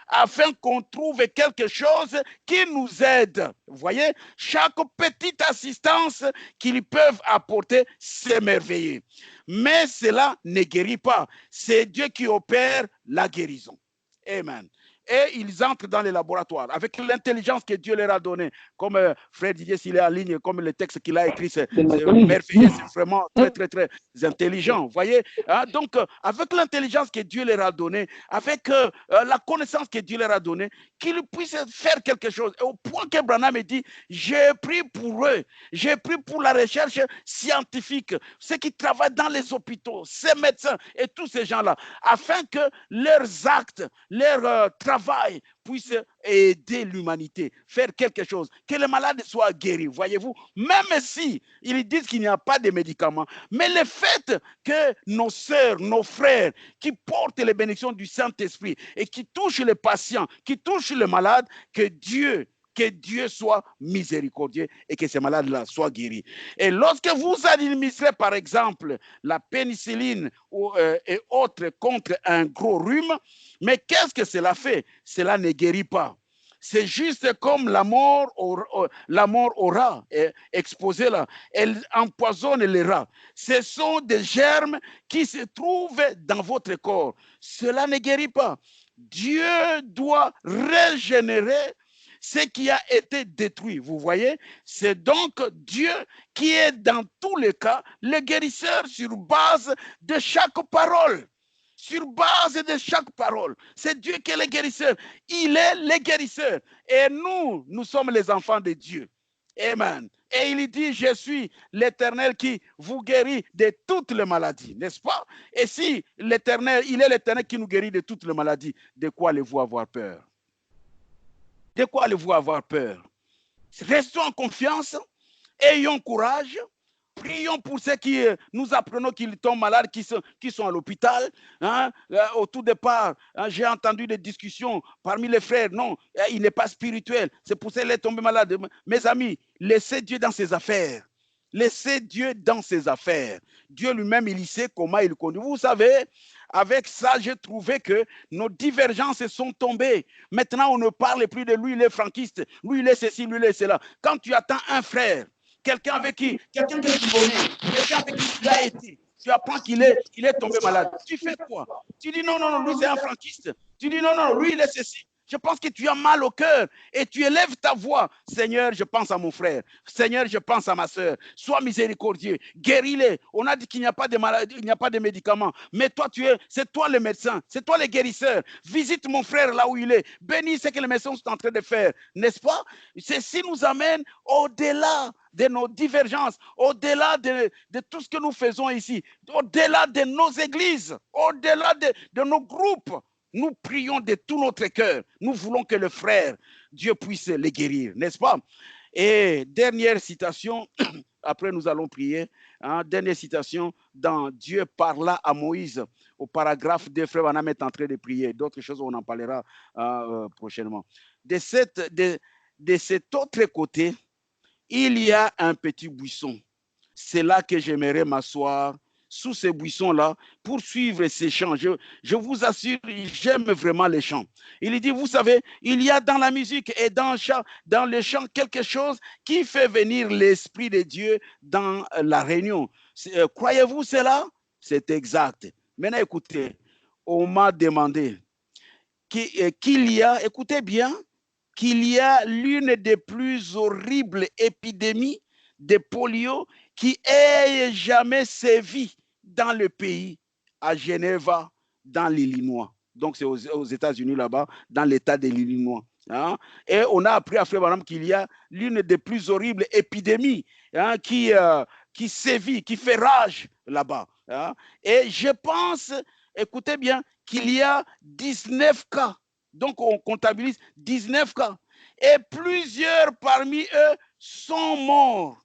afin qu'on trouve quelque chose qui nous aide. Vous voyez, chaque petite assistance qu'ils peuvent apporter, c'est merveilleux. Mais cela ne guérit pas. C'est Dieu qui opère la guérison. Amen. Et ils entrent dans les laboratoires avec l'intelligence que Dieu leur a donnée. Comme frère Didier, s'il est en ligne, comme le texte qu'il a écrit, c'est merveilleux, c'est vraiment très, très, très intelligent. Vous voyez, hein? Donc, avec l'intelligence que Dieu leur a donnée, avec la connaissance que Dieu leur a donnée, qu'ils puissent faire quelque chose. Et au point que Branham me dit, j'ai pris pour eux, j'ai pris pour la recherche scientifique, ceux qui travaillent dans les hôpitaux, ces médecins et tous ces gens-là, afin que leurs actes, leur travail puisse aider l'humanité, faire quelque chose, que les malades soient guéris, voyez-vous, même si ils disent qu'il n'y a pas de médicaments, mais le fait que nos sœurs, nos frères, qui portent les bénédictions du Saint-Esprit et qui touchent les patients, qui touchent les malades, que Dieu soit miséricordieux et que ces malades-là soient guéris. Et lorsque vous administrez, par exemple, la pénicilline et autres contre un gros rhume, mais qu'est-ce que cela fait? Cela ne guérit pas. C'est juste comme la mort au rat exposée là. Elle empoisonne les rats. Ce sont des germes qui se trouvent dans votre corps. Cela ne guérit pas. Dieu doit régénérer ce qui a été détruit. Vous voyez, c'est donc Dieu qui est dans tous les cas le guérisseur sur base de chaque parole. Sur base de chaque parole. C'est Dieu qui est le guérisseur. Il est le guérisseur. Et nous sommes les enfants de Dieu. Amen. Et il dit, je suis l'Éternel qui vous guérit de toutes les maladies, n'est-ce pas? Et si l'Éternel, il est l'Éternel qui nous guérit de toutes les maladies, de quoi allez-vous avoir peur? De quoi allez-vous avoir peur? Restons en confiance, ayons courage, prions pour ceux qui nous apprenons qu'ils tombent malades, qui sont à l'hôpital. Hein? Au tout départ, hein, j'ai entendu des discussions parmi les frères. Non, il n'est pas spirituel. C'est pour ça qu'il est tombé malade. Mes amis, laissez Dieu dans ses affaires. Laissez Dieu dans ses affaires. Dieu lui-même, il sait comment il conduit. Vous savez, avec ça, j'ai trouvé que nos divergences sont tombées. Maintenant, on ne parle plus de lui, il est franquiste, lui, il est ceci, lui, il est cela. Quand tu attends un frère, quelqu'un que tu connais, quelqu'un avec qui tu as été, tu apprends qu'il est tombé malade. Tu fais quoi? Tu dis non, lui, c'est un franquiste. Tu dis non, lui, il est ceci. Je pense que tu as mal au cœur et tu élèves ta voix. Seigneur, je pense à mon frère. Seigneur, je pense à ma soeur. Sois miséricordieux. Guéris-les. On a dit qu'il n'y a pas de maladie, il n'y a pas de médicaments. Mais toi, c'est toi le médecin. C'est toi le guérisseur. Visite mon frère là où il est. Bénis ce que les médecins sont en train de faire. N'est-ce pas? Ceci nous amène au-delà de nos divergences, au-delà de tout ce que nous faisons ici, au-delà de nos églises, au-delà de nos groupes. Nous prions de tout notre cœur. Nous voulons que le frère, Dieu puisse les guérir, n'est-ce pas? Et dernière citation, après nous allons prier. Hein, dernière citation dans Dieu parla à Moïse. Au paragraphe 2, Frère Branham est en train de prier. D'autres choses, on en parlera prochainement. De cet autre côté, il y a un petit buisson. C'est là que j'aimerais m'asseoir, sous ces buissons-là, pour suivre ces chants. Je vous assure, j'aime vraiment les chants. Il dit, vous savez, il y a dans la musique et dans le chant quelque chose qui fait venir l'Esprit de Dieu dans la réunion. Croyez-vous cela? C'est exact. Maintenant, écoutez, on m'a demandé qu'il y a, écoutez bien, qu'il y a l'une des plus horribles épidémies de polio qui ait jamais sévi dans le pays, à Genève, dans l'Illinois. Donc, c'est aux États-Unis là-bas, dans l'État de l'Illinois. Hein? Et on a appris à Frère Branham qu'il y a l'une des plus horribles épidémies qui sévit, qui fait rage là-bas. Hein? Et je pense, écoutez bien, qu'il y a 19 cas. Donc, on comptabilise 19 cas. Et plusieurs parmi eux sont morts.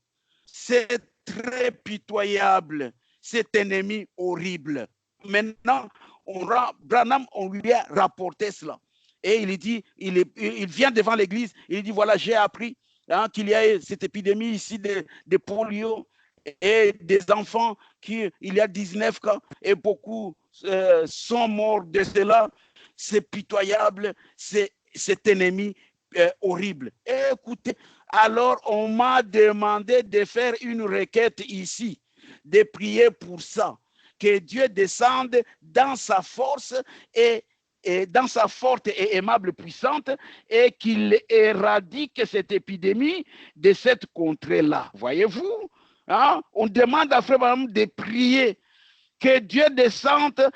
C'est très pitoyable, cet ennemi horrible. Maintenant, Branham, on lui a rapporté cela. Et il dit, il vient devant l'église, il dit, voilà, j'ai appris qu'il y a cette épidémie ici de polio et des enfants, il y a 19 cas et beaucoup sont morts de cela. C'est pitoyable, c'est cet ennemi horrible. Et écoutez, alors on m'a demandé de faire une requête ici, de prier pour ça, que Dieu descende dans sa force et dans sa forte et aimable puissante et qu'il éradique cette épidémie de cette contrée-là. Voyez-vous, hein? On demande à Frère Branham de prier que Dieu descende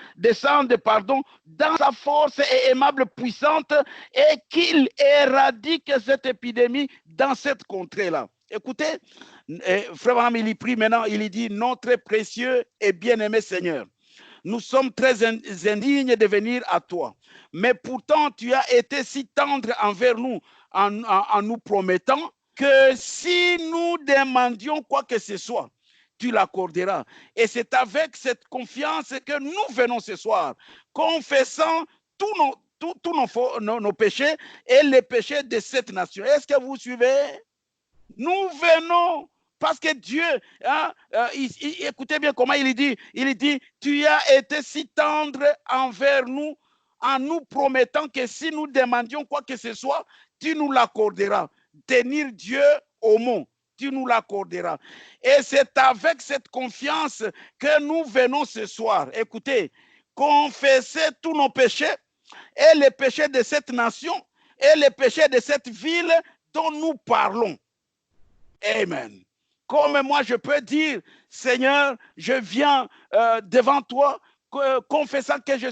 dans sa force et aimable puissante et qu'il éradique cette épidémie dans cette contrée-là. Écoutez, Frère Branham, il prie maintenant, il dit, notre précieux et bien-aimé Seigneur, nous sommes très indignes de venir à toi. Mais pourtant, tu as été si tendre envers nous en nous promettant que si nous demandions quoi que ce soit, tu l'accorderas. Et c'est avec cette confiance que nous venons ce soir, confessant tous nos péchés et les péchés de cette nation. Est-ce que vous suivez? Nous venons parce que Dieu, écoutez bien comment il dit, tu as été si tendre envers nous en nous promettant que si nous demandions quoi que ce soit, tu nous l'accorderas. Tenir Dieu au mot, tu nous l'accorderas. Et c'est avec cette confiance que nous venons ce soir. Écoutez, confesser tous nos péchés et les péchés de cette nation et les péchés de cette ville dont nous parlons. Amen. Comme moi, je peux dire, Seigneur, je viens devant toi, confessant que je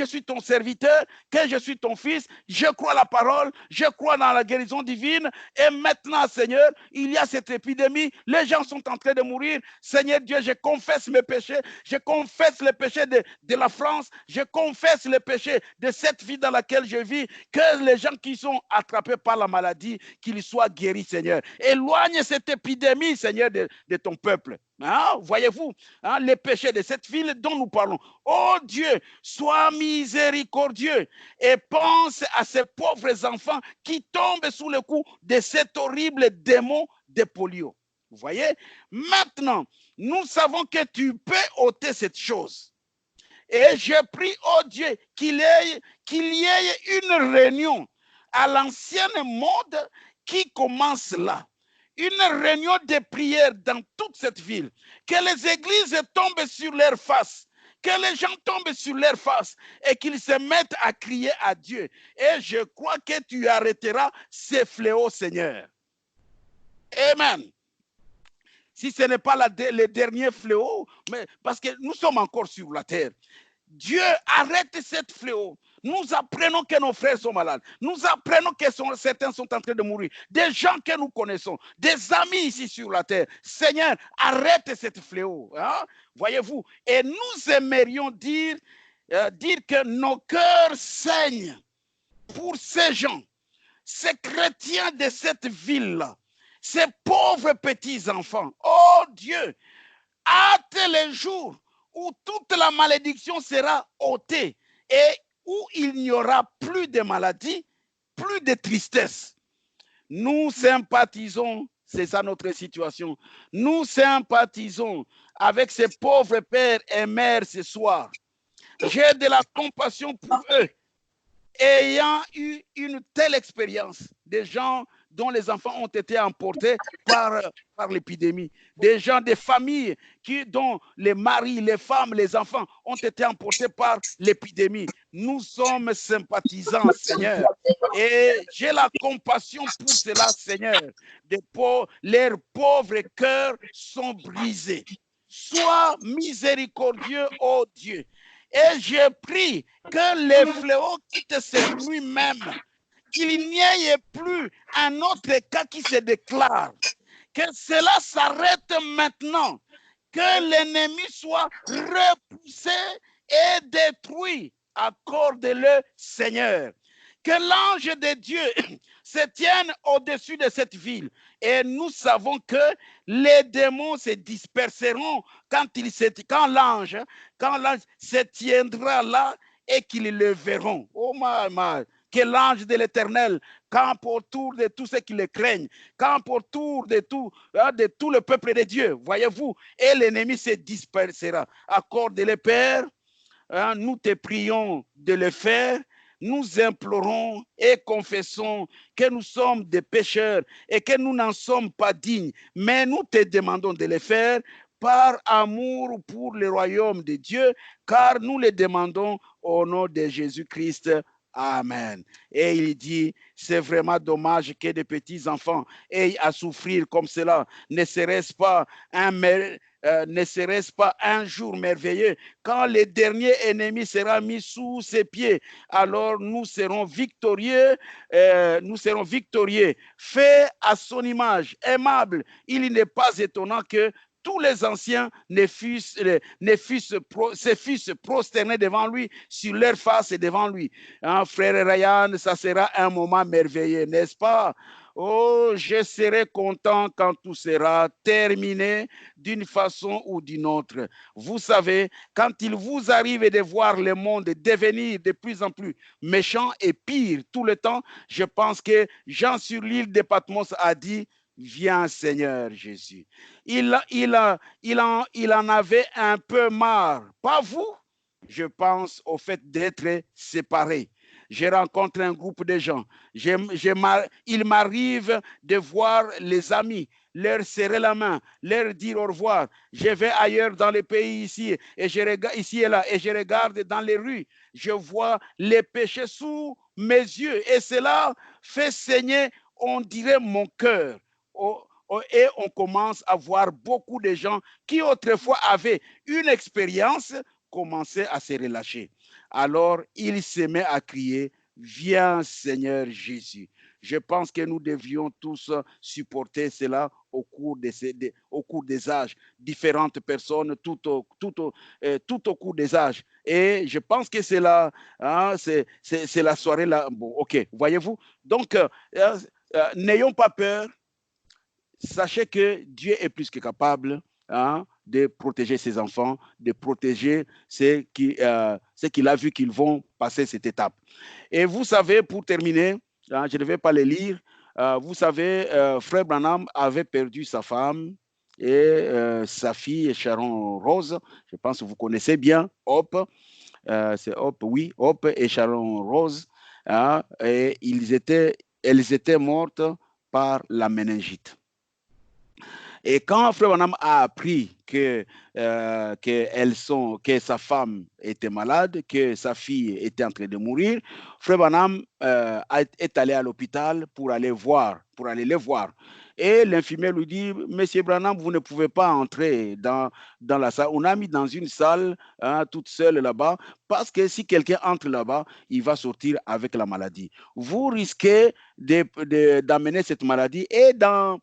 suis ton serviteur, que je suis ton fils, je crois la parole, je crois dans la guérison divine, et maintenant, Seigneur, il y a cette épidémie, les gens sont en train de mourir, Seigneur Dieu, je confesse mes péchés, je confesse les péchés de la France, je confesse les péchés de cette vie dans laquelle je vis, que les gens qui sont attrapés par la maladie, qu'ils soient guéris, Seigneur. Éloigne cette épidémie, Seigneur, de ton peuple. Hein, voyez-vous, hein, les péchés de cette ville dont nous parlons. Oh Dieu, sois miséricordieux et pense à ces pauvres enfants qui tombent sous le coup de cet horrible démon de polio. Vous voyez, maintenant, nous savons que tu peux ôter cette chose. Et je prie, oh Dieu, qu'il y ait une réunion à l'ancienne mode qui commence là. Une réunion de prière dans toute cette ville. Que les églises tombent sur leur face. Que les gens tombent sur leur face et qu'ils se mettent à crier à Dieu. Et je crois que tu arrêteras ces fléaux, Seigneur. Amen. Si ce n'est pas le dernier fléau, mais parce que nous sommes encore sur la terre. Dieu arrête cette fléau. Nous apprenons que nos frères sont malades. Nous apprenons que certains sont en train de mourir. Des gens que nous connaissons, des amis ici sur la terre. Seigneur, arrête cette fléau. Hein? Voyez-vous. Et nous aimerions dire que nos cœurs saignent pour ces gens, ces chrétiens de cette ville-là, ces pauvres petits-enfants. Oh Dieu, hâte les jours où toute la malédiction sera ôtée et où il n'y aura plus de maladies, plus de tristesse. Nous sympathisons, c'est ça notre situation, nous sympathisons avec ces pauvres pères et mères ce soir. J'ai de la compassion pour eux, ayant eu une telle expérience, des gens dont les enfants ont été emportés par l'épidémie, des gens, des familles dont les maris, les femmes, les enfants ont été emportés par l'épidémie. Nous sommes sympathisants, Seigneur, et j'ai la compassion pour cela, Seigneur. Leurs pauvres cœurs sont brisés. Sois miséricordieux, ô Dieu. Et je prie que les fléaux quittent cette nuit même, qu'il n'y ait plus un autre cas qui se déclare, que cela s'arrête maintenant, que l'ennemi soit repoussé et détruit. Accorde-le, Seigneur. Que l'ange de Dieu se tienne au-dessus de cette ville. Et nous savons que les démons se disperseront quand l'ange se tiendra là et qu'ils le verront. Oh my. Que l'ange de l'Éternel campe autour de tous ceux qui le craignent, campe autour de tout le peuple de Dieu, voyez-vous, et l'ennemi se dispersera. Accorde-le, Père, nous te prions de le faire. Nous implorons et confessons que nous sommes des pécheurs et que nous n'en sommes pas dignes, mais nous te demandons de le faire par amour pour le royaume de Dieu, car nous le demandons au nom de Jésus-Christ. Amen. Et il dit, c'est vraiment dommage que des petits enfants aient à souffrir comme cela. Ne serait-ce pas un jour merveilleux quand le dernier ennemi sera mis sous ses pieds? Alors nous serons victorieux. Fait à son image, aimable. Il n'est pas étonnant que tous les anciens se fussent prosternés devant lui, sur leur face et devant lui. Hein, frère Ryan, ça sera un moment merveilleux, n'est-ce pas? Oh, je serai content quand tout sera terminé d'une façon ou d'une autre. Vous savez, quand il vous arrive de voir le monde devenir de plus en plus méchant et pire tout le temps, je pense que Jean sur l'île de Patmos a dit, viens Seigneur Jésus. Il en avait un peu marre. Pas vous? Je pense au fait d'être séparé. Je rencontre un groupe de gens. Il m'arrive de voir les amis, leur serrer la main, leur dire au revoir. Je vais ailleurs dans le pays ici et je regarde ici et là et je regarde dans les rues. Je vois les péchés sous mes yeux et cela fait saigner, on dirait, mon cœur. Et on commence à voir beaucoup de gens qui autrefois avaient une expérience commencer à se relâcher. Alors, il se met à crier, viens Seigneur Jésus. Je pense que nous devions tous supporter cela au cours des âges. Différentes personnes, tout au cours des âges. Et je pense que c'est la soirée là. Bon, ok, voyez-vous. Donc, n'ayons pas peur. Sachez que Dieu est plus que capable de protéger ses enfants, de protéger ceux qu'il a vu qu'ils vont passer cette étape. Et vous savez, pour terminer, je ne vais pas les lire, vous savez, Frère Branham avait perdu sa femme et sa fille Sharon Rose. Je pense que vous connaissez bien Hope. C'est Hope, oui, Hope et Sharon Rose. Et elles étaient mortes par la méningite. Et quand Frère Branham a appris que sa femme était malade, que sa fille était en train de mourir, Frère Branham est allé à l'hôpital pour aller les voir. Et l'infirmière lui dit, Monsieur Branham, vous ne pouvez pas entrer dans la salle. On a mis dans une salle toute seule là-bas, parce que si quelqu'un entre là-bas, il va sortir avec la maladie. Vous risquez d'amener cette maladie et de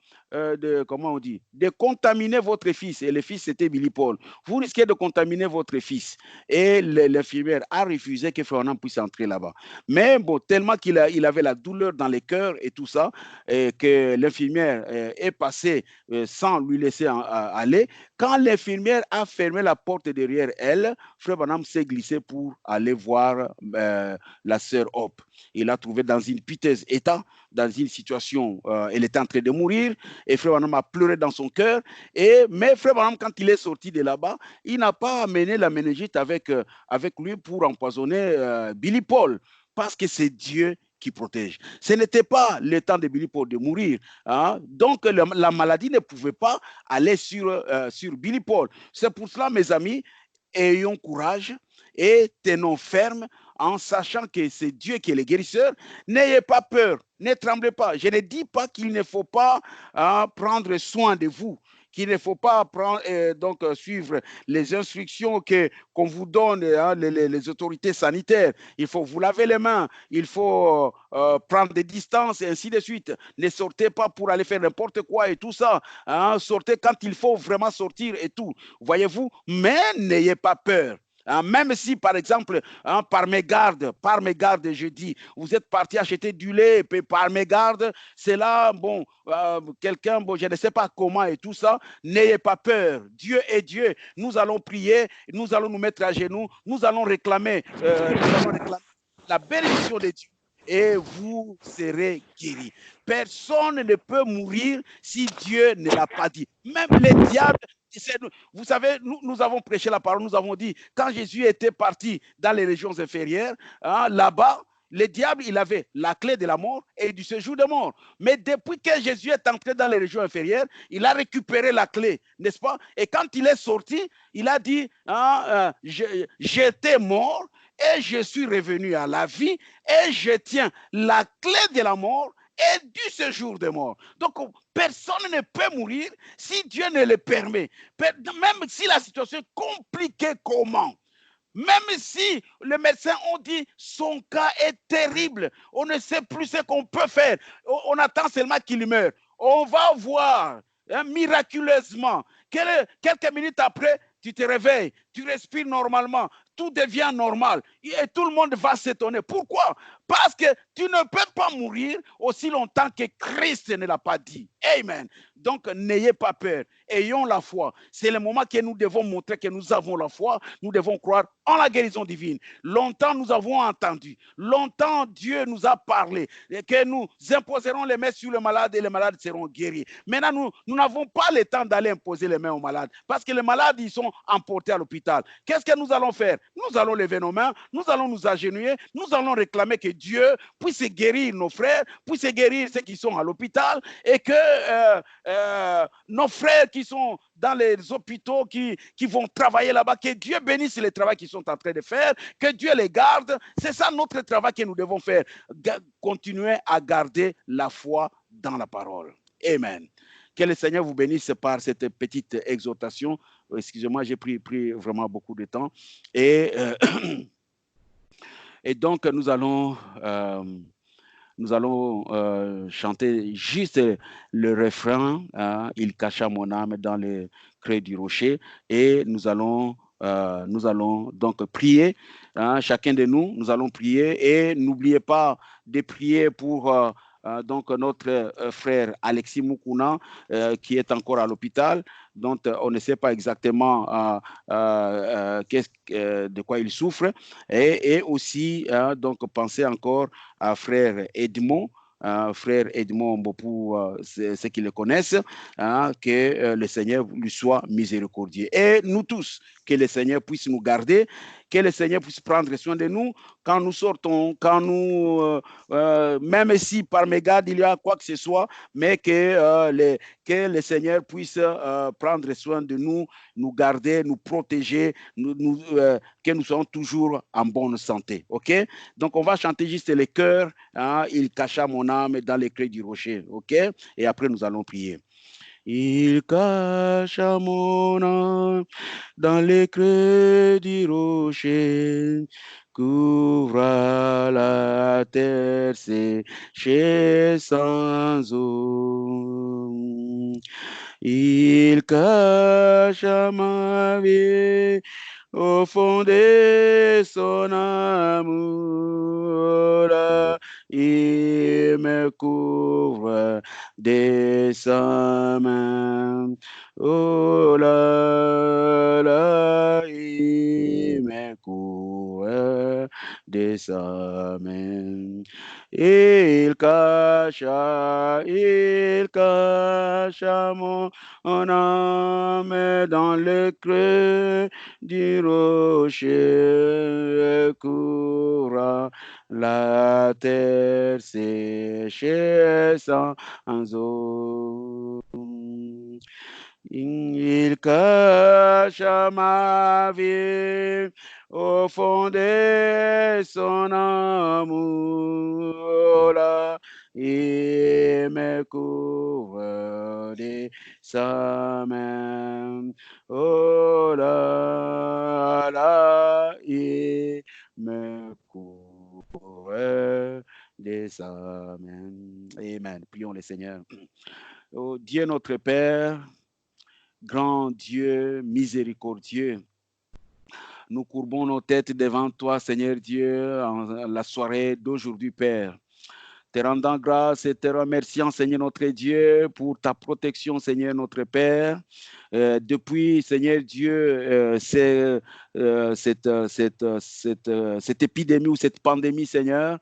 contaminer votre fils. Et le fils fils, c'était Billy Paul. Vous risquez de contaminer votre fils. Et l'infirmière a refusé que Frère Branham puisse entrer là-bas. Mais bon, tellement il avait la douleur dans les cœurs et tout ça, et que l'infirmière est passée sans lui laisser aller. Quand l'infirmière a fermé la porte derrière elle, Frère Branham s'est glissé pour aller voir la sœur Hope. Il l'a trouvée dans une piteuse état, dans une situation, elle était en train de mourir, et Frère Branham a pleuré dans son cœur. Mais Frère Branham, quand il est sorti de là-bas, il n'a pas amené la méningite avec lui pour empoisonner Billy Paul, parce que c'est Dieu qui protège. Ce n'était pas le temps de Billy Paul de mourir. Hein? Donc, la maladie ne pouvait pas aller sur Billy Paul. C'est pour cela, mes amis, ayons courage et tenons ferme en sachant que c'est Dieu qui est le guérisseur. N'ayez pas peur, ne tremblez pas. Je ne dis pas qu'il ne faut pas prendre soin de vous, qu'il ne faut pas suivre les instructions qu'on vous donne, hein, les autorités sanitaires. Il faut vous laver les mains, il faut prendre des distances et ainsi de suite. Ne sortez pas pour aller faire n'importe quoi et tout ça. Hein. Sortez quand il faut vraiment sortir et tout. Voyez-vous, mais n'ayez pas peur. Hein, même si, par exemple, hein, par mégarde, je dis, vous êtes parti acheter du lait, et puis par mégarde, c'est là, bon, quelqu'un, bon, je ne sais pas comment et tout ça, n'ayez pas peur. Dieu est Dieu. Nous allons prier, nous allons nous mettre à genoux, nous allons réclamer la bénédiction de Dieu. Et vous serez guéris. Personne ne peut mourir si Dieu ne l'a pas dit. Même les diables. Vous savez, nous avons prêché la parole, nous avons dit, quand Jésus était parti dans les régions inférieures, hein, là-bas, le diable, il avait la clé de la mort et du séjour de mort. Mais depuis que Jésus est entré dans les régions inférieures, il a récupéré la clé, n'est-ce pas? Et quand il est sorti, il a dit, hein, j'étais mort et je suis revenu à la vie et je tiens la clé de la mort et du séjour de mort. Donc, personne ne peut mourir si Dieu ne le permet. Même si la situation est compliquée, comment? Même si les médecins ont dit son cas est terrible, on ne sait plus ce qu'on peut faire. On attend seulement qu'il meure. On va voir hein, miraculeusement. Quelques minutes après, tu te réveilles, tu respires normalement, tout devient normal et tout le monde va s'étonner. Pourquoi? Parce que tu ne peux pas mourir aussi longtemps que Christ ne l'a pas dit. Amen. Donc, n'ayez pas peur. Ayons la foi. C'est le moment que nous devons montrer que nous avons la foi. Nous devons croire en la guérison divine. Longtemps, nous avons entendu. Longtemps, Dieu nous a parlé. Et que nous imposerons les mains sur le malade et les malades seront guéris. Maintenant, nous n'avons pas le temps d'aller imposer les mains aux malades. Parce que les malades, ils sont emportés à l'hôpital. Qu'est-ce que nous allons faire? Nous allons lever nos mains. Nous allons nous agenouiller. Nous allons réclamer que Dieu puisse guérir nos frères, puisse guérir ceux qui sont à l'hôpital et que nos frères qui sont dans les hôpitaux, qui vont travailler là-bas, que Dieu bénisse le travail qu'ils sont en train de faire, que Dieu les garde. C'est ça notre travail que nous devons faire. Continuer à garder la foi dans la parole. Amen. Que le Seigneur vous bénisse par cette petite exhortation. Excusez-moi, j'ai pris vraiment beaucoup de temps. Et donc, nous allons chanter juste le refrain, hein, il cacha mon âme dans le creux du rocher, et nous allons donc prier, hein, chacun de nous allons prier, et n'oubliez pas de prier pour donc notre frère Alexis Mukuna qui est encore à l'hôpital, dont on ne sait pas exactement de quoi il souffre, et aussi donc penser encore à frère Edmond. Frère Edmond pour ceux qui le connaissent, hein, que le Seigneur lui soit miséricordieux. Et nous tous, que le Seigneur puisse nous garder, que le Seigneur puisse prendre soin de nous quand nous sortons, quand nous, même si par mégarde il y a quoi que ce soit, mais que le Seigneur puisse prendre soin de nous, nous garder, nous protéger, que nous soyons toujours en bonne santé. OK? Donc, on va chanter juste les chœurs. Hein, il cacha mon âme dans les creux du rocher. OK? Et après, nous allons prier. Il cacha mon âme dans les creux du rocher, couvra la terre séchée sans eau. Il cacha cache ma vie au fond de son amour. Il me couvre de sa main. Oh là là, il me couvre de sa main. Il cache mon âme dans le creux du rocher, courant la terre séchée sans eau. Il cache ma vie au fond de son amour. Il me couvre de sa main. Oh là là, il me couvre de sa main. Amen. Prions le Seigneur. Oh Dieu notre Père, grand Dieu miséricordieux, nous courbons nos têtes devant toi, Seigneur Dieu, en la soirée d'aujourd'hui, Père. Te rendant grâce et te remerciant, Seigneur notre Dieu, pour ta protection, Seigneur notre Père. Depuis, Seigneur Dieu, cette épidémie ou cette pandémie, Seigneur,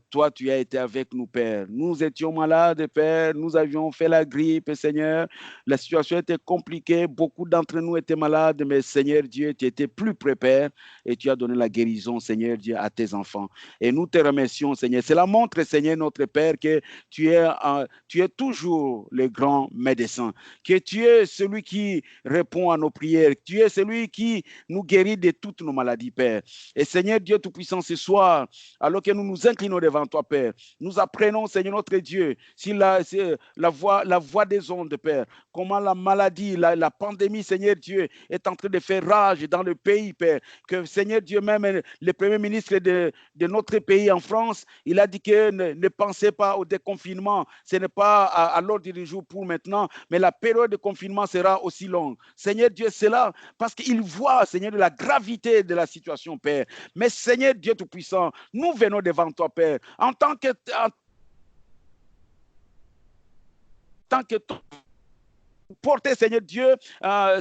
toi, tu as été avec nous, Père. Nous étions malades, Père. Nous avions fait la grippe, Seigneur. La situation était compliquée. Beaucoup d'entre nous étaient malades, mais Seigneur Dieu, tu étais plus près, Père, et tu as donné la guérison, Seigneur Dieu, à tes enfants. Et nous te remercions, Seigneur. Cela montre, Seigneur notre Père, que tu es toujours le grand médecin, que tu es celui qui répond à nos prières, tu es celui qui nous guérit de toutes nos maladies, Père. Et Seigneur Dieu Tout-Puissant, ce soir, alors que nous nous inclinons devant toi, Père, nous apprenons, Seigneur notre Dieu, si la voix des ondes, Père, comment la maladie, la pandémie, Seigneur Dieu, est en train de faire rage dans le pays, Père, que Seigneur Dieu, même le Premier ministre de notre pays en France, il a dit que ne pensez pas au déconfinement, ce n'est pas à l'ordre du jour pour maintenant, mais la période de confinement sera aussi longue. Seigneur Dieu, c'est là parce qu'il voit, Seigneur, la gravité de la situation, Père. Mais Seigneur Dieu Tout-Puissant, nous venons devant toi, Père, en tant que porter, Seigneur Dieu,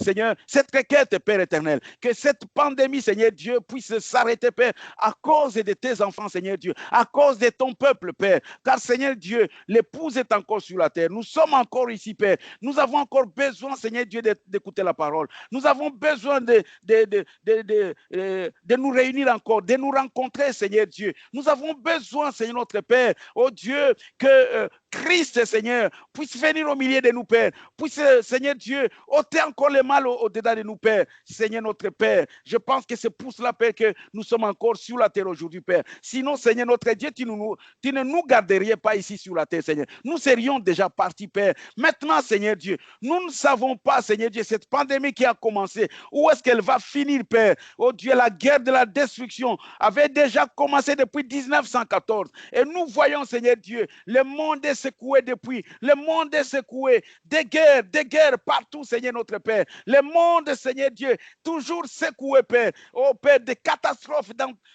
Seigneur, cette requête, Père éternel, que cette pandémie, Seigneur Dieu, puisse s'arrêter, Père, à cause de tes enfants, Seigneur Dieu, à cause de ton peuple, Père, car, Seigneur Dieu, l'épouse est encore sur la terre, nous sommes encore ici, Père, nous avons encore besoin, Seigneur Dieu, d'écouter la parole, nous avons besoin de nous réunir encore, de nous rencontrer, Seigneur Dieu, nous avons besoin, Seigneur notre Père, oh Dieu, que Christ, Seigneur, puisse venir au milieu de nous, Père, puisse, Seigneur Dieu, ôter encore le mal au-dedans de nous, Père. Seigneur notre Père, je pense que c'est pour cela, Père, que nous sommes encore sur la terre aujourd'hui, Père. Sinon, Seigneur notre Dieu, tu ne nous garderiez pas ici sur la terre, Seigneur. Nous serions déjà partis, Père. Maintenant, Seigneur Dieu, nous ne savons pas, Seigneur Dieu, cette pandémie qui a commencé, où est-ce qu'elle va finir, Père? Oh Dieu, la guerre de la destruction avait déjà commencé depuis 1914. Et nous voyons, Seigneur Dieu, le monde est secoué depuis. Le monde est secoué. Des guerres partout, Seigneur notre Père. Le monde, Seigneur Dieu, toujours secoué, Père. Oh Père, des catastrophes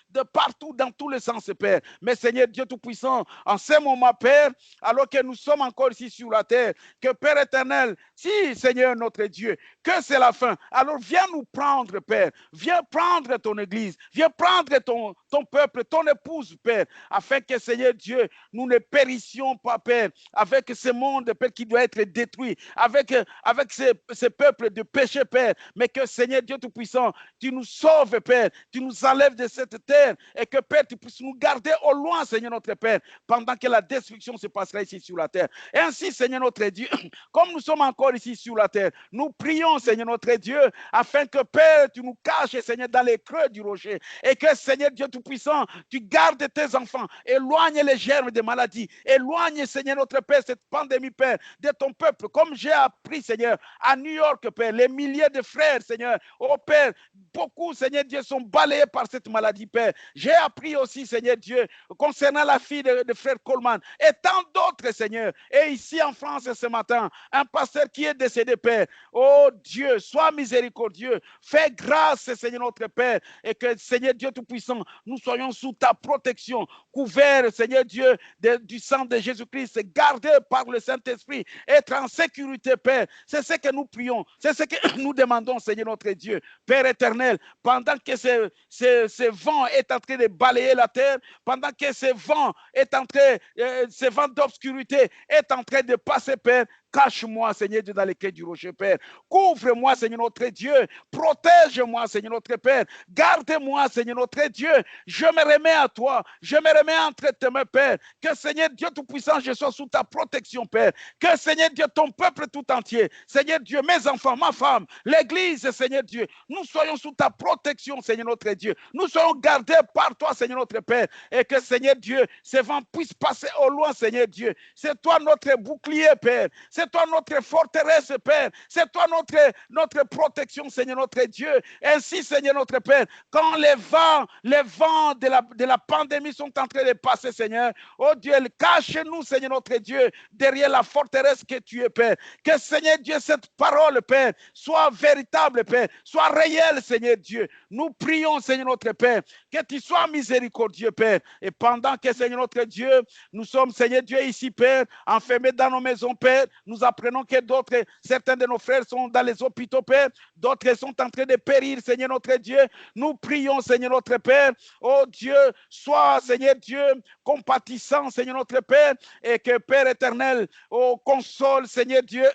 de partout, dans tous les sens, Père. Mais Seigneur Dieu Tout-Puissant, en ce moment, Père, alors que nous sommes encore ici sur la terre, que Père éternel, si, Seigneur notre Dieu, que c'est la fin, alors viens nous prendre, Père. Viens prendre ton église. Viens prendre ton peuple, ton épouse, Père, afin que, Seigneur Dieu, nous ne périssions pas, Père, avec ce monde, Père, qui doit être détruit, avec ces peuples de péché, Père, mais que, Seigneur Dieu Tout-Puissant, tu nous sauves, Père, tu nous enlèves de cette terre, et que, Père, tu puisses nous garder au loin, Seigneur notre Père, pendant que la destruction se passera ici sur la terre. Et ainsi, Seigneur notre Dieu, comme nous sommes encore ici sur la terre, nous prions, Seigneur notre Dieu, afin que, Père, tu nous caches, Seigneur, dans les creux du rocher, et que, Seigneur Dieu Tout-Puissant, Tout-Puissant, tu gardes tes enfants, éloigne les germes des maladies, éloigne, Seigneur notre Père, cette pandémie, Père, de ton peuple, comme j'ai appris, Seigneur, à New York, Père, les milliers de frères, Seigneur, oh Père, beaucoup, Seigneur Dieu, sont balayés par cette maladie, Père. J'ai appris aussi, Seigneur Dieu, concernant la fille de frère Coleman et tant d'autres, Seigneur. Et ici en France ce matin, un pasteur qui est décédé, Père. Oh Dieu, sois miséricordieux, fais grâce, Seigneur notre Père, et que, Seigneur Dieu Tout-Puissant, nous soyons sous ta protection, couverts, Seigneur Dieu, du sang de Jésus-Christ, gardés par le Saint-Esprit, être en sécurité, Père. C'est ce que nous prions, c'est ce que nous demandons, Seigneur notre Dieu. Père éternel, pendant que ce vent est en train de balayer la terre, pendant que ce vent est en train, ce vent d'obscurité est en train de passer, Père, cache-moi, Seigneur Dieu, dans les clés du rocher, Père. Couvre-moi, Seigneur notre Dieu. Protège-moi, Seigneur notre Père. Garde-moi, Seigneur notre Dieu. Je me remets à toi. Je me remets entre tes mains, Père. Que, Seigneur Dieu Tout-Puissant, je sois sous ta protection, Père. Que, Seigneur Dieu, ton peuple tout entier, Seigneur Dieu, mes enfants, ma femme, l'Église, Seigneur Dieu, nous soyons sous ta protection, Seigneur notre Dieu. Nous soyons gardés par toi, Seigneur notre Père. Et que, Seigneur Dieu, ces vents puissent passer au loin, Seigneur Dieu. C'est toi notre bouclier, Père. C'est toi notre forteresse, Père. C'est toi notre protection, Seigneur notre Dieu. Ainsi, Seigneur notre Père, quand les vents de la pandémie sont en train de passer, Seigneur, oh Dieu, cache-nous, Seigneur notre Dieu, derrière la forteresse que tu es, Père. Que, Seigneur Dieu, cette parole, Père, soit véritable, Père, soit réelle, Seigneur Dieu. Nous prions, Seigneur notre Père, que tu sois miséricordieux, Père. Et pendant que, Seigneur notre Dieu, nous sommes, Seigneur Dieu, ici, Père, enfermés dans nos maisons, Père, nous apprenons que certains de nos frères sont dans les hôpitaux, Père, d'autres sont en train de périr, Seigneur notre Dieu. Nous prions, Seigneur notre Père, oh Dieu, sois, Seigneur Dieu, compatissant, Seigneur notre Père, et que, Père éternel, oh, console, Seigneur Dieu,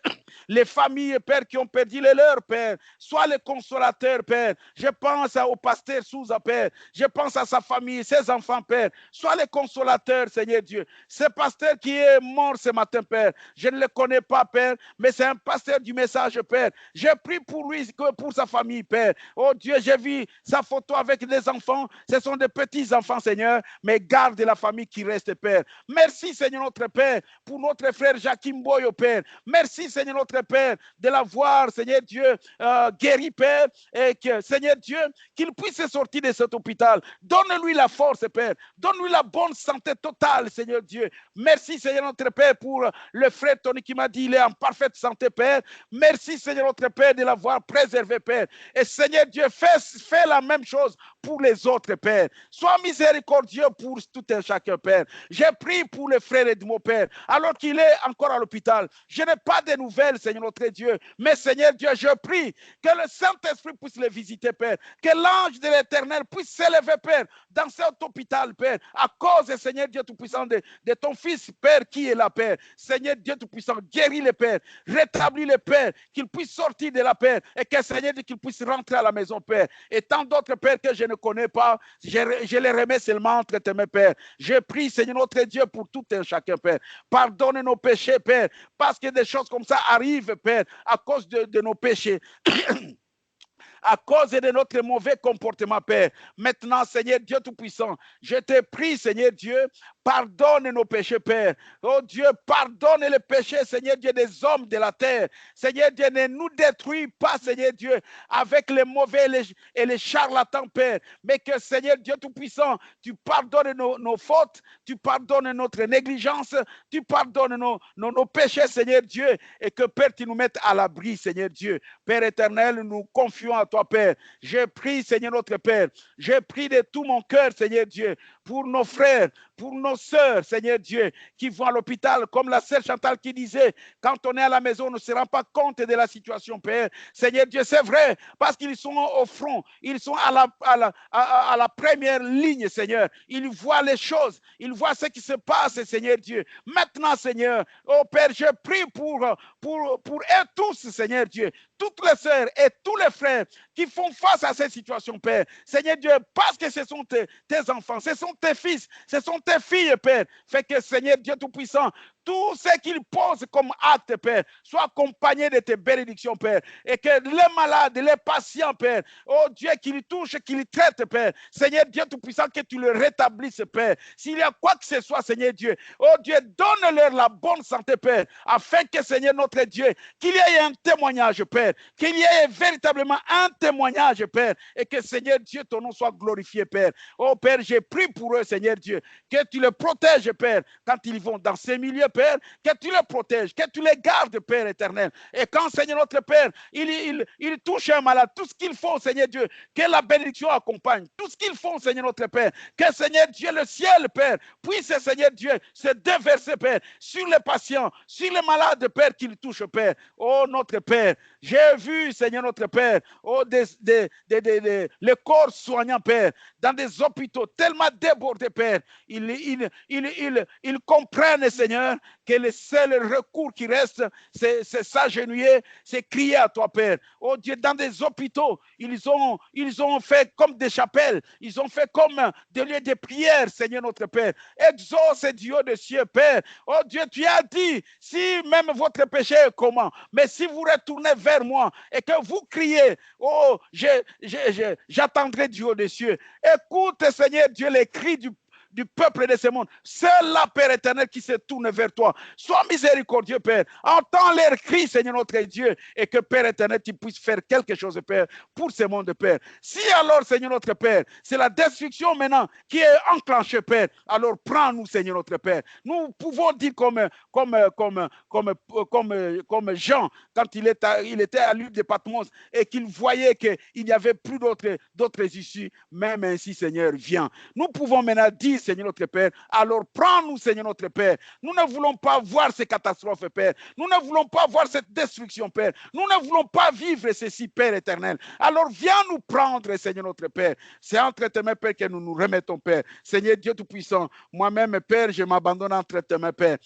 les familles, Père, qui ont perdu les leurs, Père. Sois le consolateur, Père. Je pense au pasteur Souza, Père. Je pense à sa famille, ses enfants, Père. Sois le consolateur, Seigneur Dieu. Ce pasteur qui est mort ce matin, Père, je ne le connais pas, Père, mais c'est un pasteur du message, Père. Je prie pour lui, pour sa famille, Père. Oh Dieu, j'ai vu sa photo avec des enfants. Ce sont des petits-enfants, Seigneur, mais garde la famille qui reste, Père. Merci, Seigneur notre Père, pour notre frère Jacquim Boyo, Père. Merci, Seigneur notre Père, de l'avoir, Seigneur Dieu, guéri, Père, et que, Seigneur Dieu, qu'il puisse sortir de cet hôpital. Donne-lui la force, Père. Donne-lui la bonne santé totale, Seigneur Dieu. Merci, Seigneur notre Père, pour le frère Tony qui m'a dit il est en parfaite santé, Père. Merci, Seigneur notre Père, de l'avoir préservé, Père. Et Seigneur Dieu, fais la même chose pour les autres, Père. Sois miséricordieux pour tout un chacun, Père. J'ai prié pour le frère Edmond, Père, alors qu'il est encore à l'hôpital. Je n'ai pas de nouvelles, Seigneur notre Dieu. Mais Seigneur Dieu, je prie que le Saint-Esprit puisse le visiter, Père. Que l'ange de l'Éternel puisse s'élever, Père, dans cet hôpital, Père, à cause, Seigneur Dieu Tout-Puissant, de ton Fils, Père, qui est là, Père. Seigneur Dieu Tout-Puissant, guéris le Père, rétablis le Père, qu'il puisse sortir de la Père et que, Seigneur Dieu, qu'il puisse rentrer à la maison, Père. Et tant d'autres, Père, que je ne connais pas, je les remets seulement entre tes mains, Père. Je prie, Seigneur notre Dieu, pour tout un chacun, Père. Pardonne nos péchés, Père, parce que des choses comme ça arrivent, Père, à cause de nos péchés. À cause de notre mauvais comportement, Père. Maintenant, Seigneur Dieu Tout-Puissant, je te prie, Seigneur Dieu, pardonne nos péchés, Père. Oh Dieu, pardonne les péchés, Seigneur Dieu, des hommes de la terre. Seigneur Dieu, ne nous détruis pas, Seigneur Dieu, avec les mauvais et les charlatans, Père. Mais que, Seigneur Dieu Tout-Puissant, tu pardonnes nos fautes, tu pardonnes notre négligence, tu pardonnes nos péchés, Seigneur Dieu, et que, Père, tu nous mettes à l'abri, Seigneur Dieu. Père éternel, nous confions à toi, Père. Je prie, Seigneur notre Père, je prie de tout mon cœur, Seigneur Dieu, pour nos frères, pour nos sœurs, Seigneur Dieu, qui vont à l'hôpital, comme la sœur Chantal qui disait, quand on est à la maison, on ne se rend pas compte de la situation, Père. Seigneur Dieu, c'est vrai, parce qu'ils sont au front, ils sont à la première ligne, Seigneur. Ils voient les choses, ils voient ce qui se passe, Seigneur Dieu. Maintenant, Seigneur, oh Père, je prie pour eux tous, Seigneur Dieu, toutes les sœurs et tous les frères qui font face à cette situation, Père. Seigneur Dieu, parce que ce sont tes enfants, ce sont tes fils, ce sont tes filles, Père. Fait que, Seigneur Dieu Tout-Puissant, tout ce qu'il pose comme acte, Père, soit accompagné de tes bénédictions, Père, et que les malades, les patients, Père, oh Dieu, qu'il touche, qu'il traite, Père, Seigneur Dieu Tout-Puissant, que tu le rétablisses, Père. S'il y a quoi que ce soit, Seigneur Dieu, oh Dieu, donne-leur la bonne santé, Père, afin que, Seigneur notre Dieu, qu'il y ait un témoignage, Père, qu'il y ait véritablement un témoignage, Père, et que, Seigneur Dieu, ton nom soit glorifié, Père. Oh Père, j'ai pris pour eux, Seigneur Dieu, que tu les protèges, Père, quand ils vont dans ces milieux, Père, que tu les protèges, que tu les gardes, Père éternel. Et quand, Seigneur notre Père, il touche un malade, tout ce qu'il faut, Seigneur Dieu, que la bénédiction accompagne, tout ce qu'il faut, Seigneur notre Père, que, Seigneur Dieu, le ciel, Père, puisse, Seigneur Dieu, se déverser, Père, sur les patients, sur les malades, Père, qu'il touche, Père. Oh, notre Père, j'ai vu, Seigneur notre Père, oh, les corps soignants, Père, dans des hôpitaux tellement débordés, Père, ils comprennent, Seigneur, que le seul recours qui reste, c'est s'agenouiller, c'est crier à toi, Père. Oh Dieu, dans des hôpitaux, ils ont fait comme des chapelles, ils ont fait comme des lieux de prière, Seigneur notre Père. Exauce Dieu des cieux, Père. Oh Dieu, tu as dit, si même votre péché est commun, mais si vous retournez vers moi et que vous criez, oh, j'attendrai Dieu des cieux. Écoute, Seigneur Dieu, les cris du peuple de ce monde. C'est la Père éternel qui se tourne vers toi. Sois miséricordieux, Père. Entends leurs cris, Seigneur notre Dieu, et que, Père éternel, tu puisses faire quelque chose, Père, pour ce monde, Père. Si alors, Seigneur notre Père, c'est la destruction maintenant qui est enclenchée, Père, alors prends-nous, Seigneur notre Père. Nous pouvons dire comme Jean, quand il était à l'île de Patmos et qu'il voyait qu'il n'y avait plus d'autres issues, même ainsi, Seigneur, viens. Nous pouvons maintenant dire, Seigneur notre Père, alors prends-nous, Seigneur notre Père. Nous ne voulons pas voir ces catastrophes, Père. Nous ne voulons pas voir cette destruction, Père. Nous ne voulons pas vivre ceci, Père éternel. Alors viens nous prendre, Seigneur notre Père. C'est entre tes mains, Père, que nous nous remettons, Père. Seigneur Dieu Tout-Puissant, moi-même, Père, je m'abandonne entre tes mains, Père.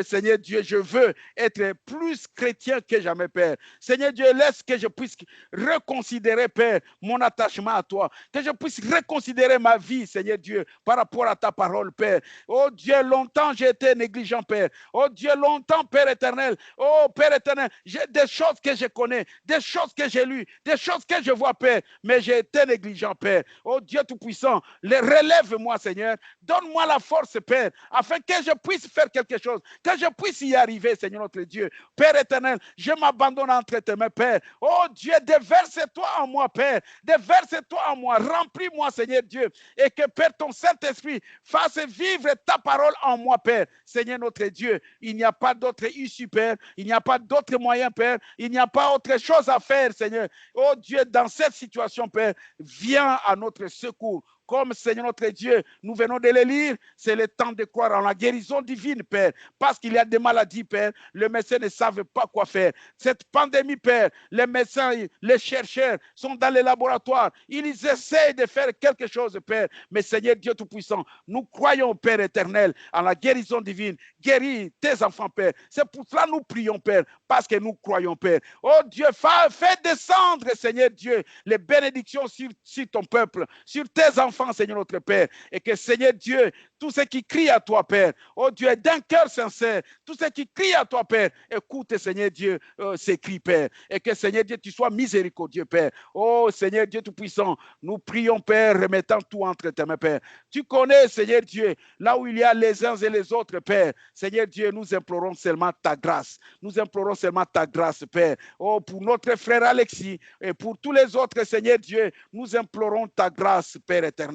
Seigneur Dieu, je veux être plus chrétien que jamais, Père. Seigneur Dieu, laisse que je puisse reconsidérer, Père, mon attachement à toi. Que je puisse reconsidérer ma vie, Seigneur Dieu, par rapport à ta parole, Père. Oh Dieu, longtemps j'ai été négligent, Père. Oh Dieu, longtemps, Père éternel. Oh Père éternel, j'ai des choses que je connais, des choses que j'ai lues, des choses que je vois, Père, mais j'ai été négligent, Père. Oh Dieu Tout-Puissant, relève-moi, Seigneur. Donne-moi la force, Père, afin que je puisse faire quelque chose, que je puisse y arriver, Seigneur notre Dieu. Père éternel, je m'abandonne entre tes mains, Père. Oh Dieu, déverse-toi en moi, Père. Déverse-toi en moi. Remplis-moi, Seigneur Dieu. Et que, Père, ton Saint-Esprit fasse vivre ta parole en moi, Père. Seigneur notre Dieu, il n'y a pas d'autre issue, Père. Il n'y a pas d'autre moyen, Père. Il n'y a pas autre chose à faire, Seigneur. Oh Dieu, dans cette situation, Père, viens à notre secours. Comme, Seigneur notre Dieu, nous venons de le lire, c'est le temps de croire en la guérison divine, Père. Parce qu'il y a des maladies, Père, les médecins ne savent pas quoi faire. Cette pandémie, Père, les médecins, les chercheurs sont dans les laboratoires. Ils essaient de faire quelque chose, Père. Mais Seigneur Dieu Tout-Puissant, nous croyons, Père éternel, en la guérison divine. Guéris tes enfants, Père. C'est pour cela que nous prions, Père, parce que nous croyons, Père. Oh Dieu, fais descendre, Seigneur Dieu, les bénédictions sur ton peuple, sur tes enfants, Seigneur notre Père, et que, Seigneur Dieu, tous ceux qui crient à toi, Père, oh Dieu, d'un cœur sincère, tous ceux qui crient à toi, Père, écoute, Seigneur Dieu, ces cris, Père, et que, Seigneur Dieu, tu sois miséricordieux, Père. Oh Seigneur Dieu Tout-Puissant, nous prions, Père, remettant tout entre tes mains, Père. Tu connais, Seigneur Dieu, là où il y a les uns et les autres, Père. Seigneur Dieu, nous implorons seulement ta grâce. Nous implorons seulement ta grâce, Père. Oh, pour notre frère Alexis et pour tous les autres, Seigneur Dieu, nous implorons ta grâce, Père éternel.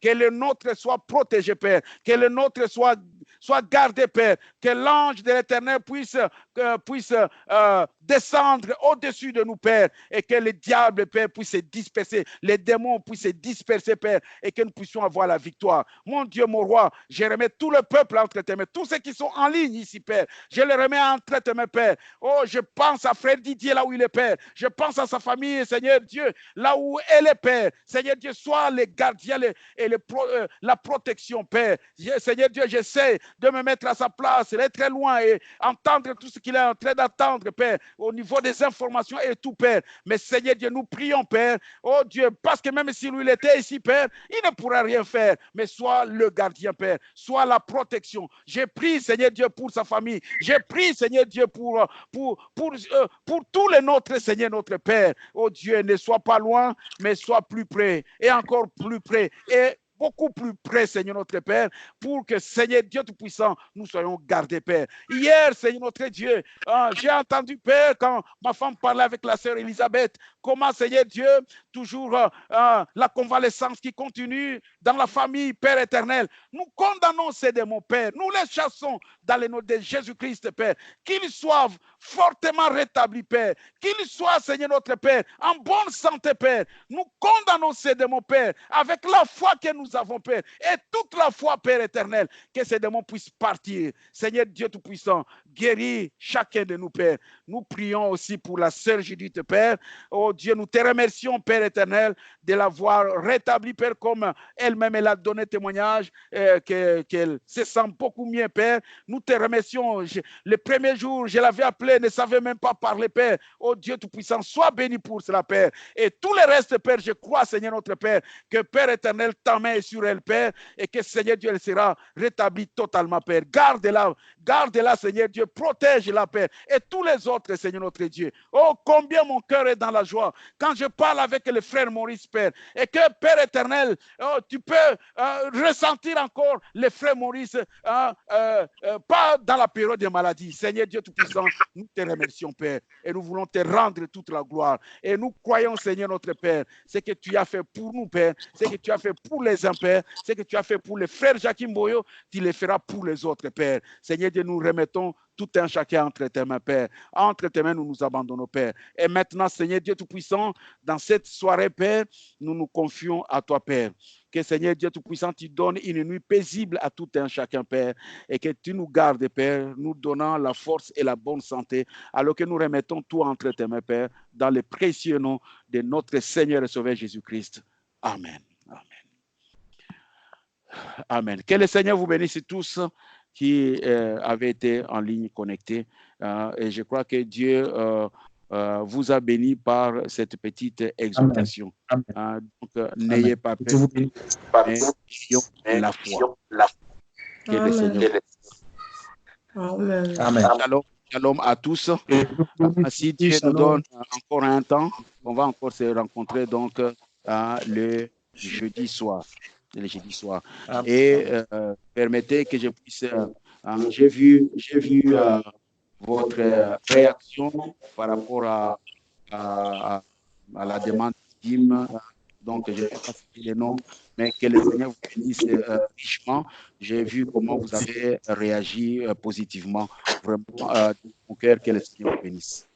Que le nôtre soit protégé, Père. Que le nôtre soit gardé, Père. Que l'ange de l'Éternel puisse descendre au-dessus de nous, Père. Et que le diable, Père, puisse se disperser. Les démons puissent se disperser, Père. Et que nous puissions avoir la victoire. Mon Dieu, mon roi, je remets tout le peuple entre tes mains. Tous ceux qui sont en ligne ici, Père. Je les remets entre tes mains, Père. Oh, je pense à frère Didier, là où il est, Père. Je pense à sa famille, Seigneur Dieu, là où elle est, Père. Seigneur Dieu, sois les gardiens et la protection, Père. Seigneur Dieu, j'essaie de me mettre à sa place, d'être très loin et entendre tout ce qu'il est en train d'attendre, Père, au niveau des informations et tout, Père. Mais Seigneur Dieu, nous prions, Père, oh Dieu, parce que même si lui il était ici, Père, il ne pourra rien faire, mais sois le gardien, Père, sois la protection. J'ai prié, Seigneur Dieu, pour sa famille. J'ai prié, Seigneur Dieu, pour tous les nôtres, Seigneur, notre Père. Oh Dieu, ne sois pas loin, mais sois plus près et encore plus près. Et beaucoup plus près, Seigneur notre Père, pour que, Seigneur Dieu Tout-Puissant, nous soyons gardés, Père. Hier, Seigneur notre Dieu, j'ai entendu, Père, quand ma femme parlait avec la sœur Elisabeth, comment, Seigneur Dieu, toujours la convalescence qui continue dans la famille, Père éternel. Nous condamnons ces démons, Père. Nous les chassons dans le nom de Jésus-Christ, Père. Qu'ils soient fortement rétablis, Père. Qu'ils soient, Seigneur notre Père, en bonne santé, Père. Nous condamnons ces démons, Père, avec la foi que nous avons, Père, et toute la foi, Père éternel, que ces démons puissent partir. Seigneur Dieu Tout-Puissant, guéris chacun de nous, Père. Nous prions aussi pour la sœur Judith, Père. Oh Dieu, nous te remercions, Père éternel, de l'avoir rétabli, Père, comme elle-même, elle a donné témoignage, qu'elle se sent beaucoup mieux, Père. Nous te remercions. Le premier jour, je l'avais appelée, ne savait même pas parler, Père. Oh Dieu Tout-Puissant, sois béni pour cela, Père. Et tout le reste, Père, je crois, Seigneur notre Père, que Père éternel, ta main est sur elle, Père, et que Seigneur Dieu, elle sera rétablie totalement, Père. Garde-la, Seigneur Dieu, protège-la, Père, et tous les autres, Seigneur notre Dieu. Oh, combien mon cœur est dans la joie quand je parle avec le frère Maurice, Père, et que, Père éternel, oh, tu peux ressentir encore le frère Maurice, pas dans la période de maladie. Seigneur Dieu Tout-Puissant, nous te remercions, Père, et nous voulons te rendre toute la gloire. Et nous croyons, Seigneur notre Père, ce que tu as fait pour nous, Père, ce que tu as fait pour les uns, Père, ce que tu as fait pour les frères Jacques Mboyo, tu le feras pour les autres, Père. Seigneur Dieu, nous remettons tout un chacun entre tes mains, Père. Entre tes mains, nous nous abandonnons, Père. Et maintenant, Seigneur Dieu Tout-Puissant, dans cette soirée, Père, nous nous confions à toi, Père. Que Seigneur Dieu Tout-Puissant, tu donnes une nuit paisible à tout un chacun, Père, et que tu nous gardes, Père, nous donnant la force et la bonne santé, alors que nous remettons tout entre tes mains, Père, dans le précieux nom de notre Seigneur et Sauveur Jésus-Christ. Amen. Amen. Amen. Que le Seigneur vous bénisse tous qui avaient été en ligne connectés. Et je crois que Dieu vous a béni par cette petite exhortation. Donc, n'ayez pas peur, mais ayons la foi. Que le Seigneur. Amen. Shalom à tous. Si Dieu nous donne encore un temps, on va encore se rencontrer donc le jeudi soir. Et permettez que je puisse. J'ai vu votre réaction par rapport à la demande d'hymne. Donc, je ne vais pas citer les noms, mais que le Seigneur vous bénisse richement. J'ai vu comment vous avez réagi positivement. Vraiment, de mon cœur, que le Seigneur vous bénisse.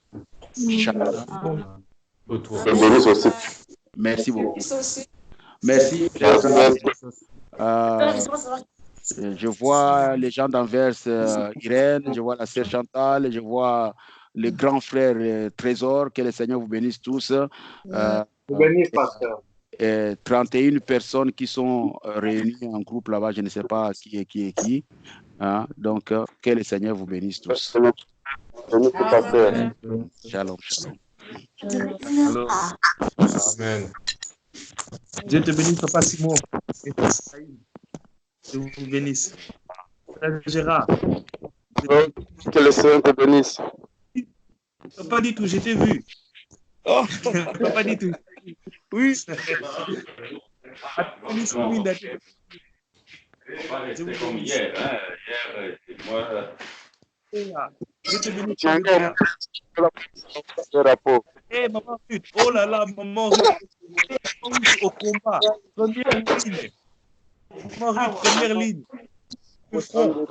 Merci beaucoup. Merci. Je vois les gens d'Anvers, Irène, je vois la sœur Chantal, je vois le grand frère Trésor, que le Seigneur vous bénisse tous. Vous bénisse, pasteur. 31 personnes qui sont réunies en groupe là-bas, je ne sais pas qui est qui. Donc, que le Seigneur vous bénisse tous. Shalom, shalom. Amen. Dieu te bénisse, Papa Simon. Dieu vous bénisse. Frère Gérard. Que le Seigneur te bénisse. Pas du tout, je t'ai vu. Oh. Pas du tout. Oui. Comme hier, hein. Moi. Je te bénis. Eh, maman Ruth, oh là là, maman Ruth, au combat, première ligne. Maman Ruth, première ligne. Le front.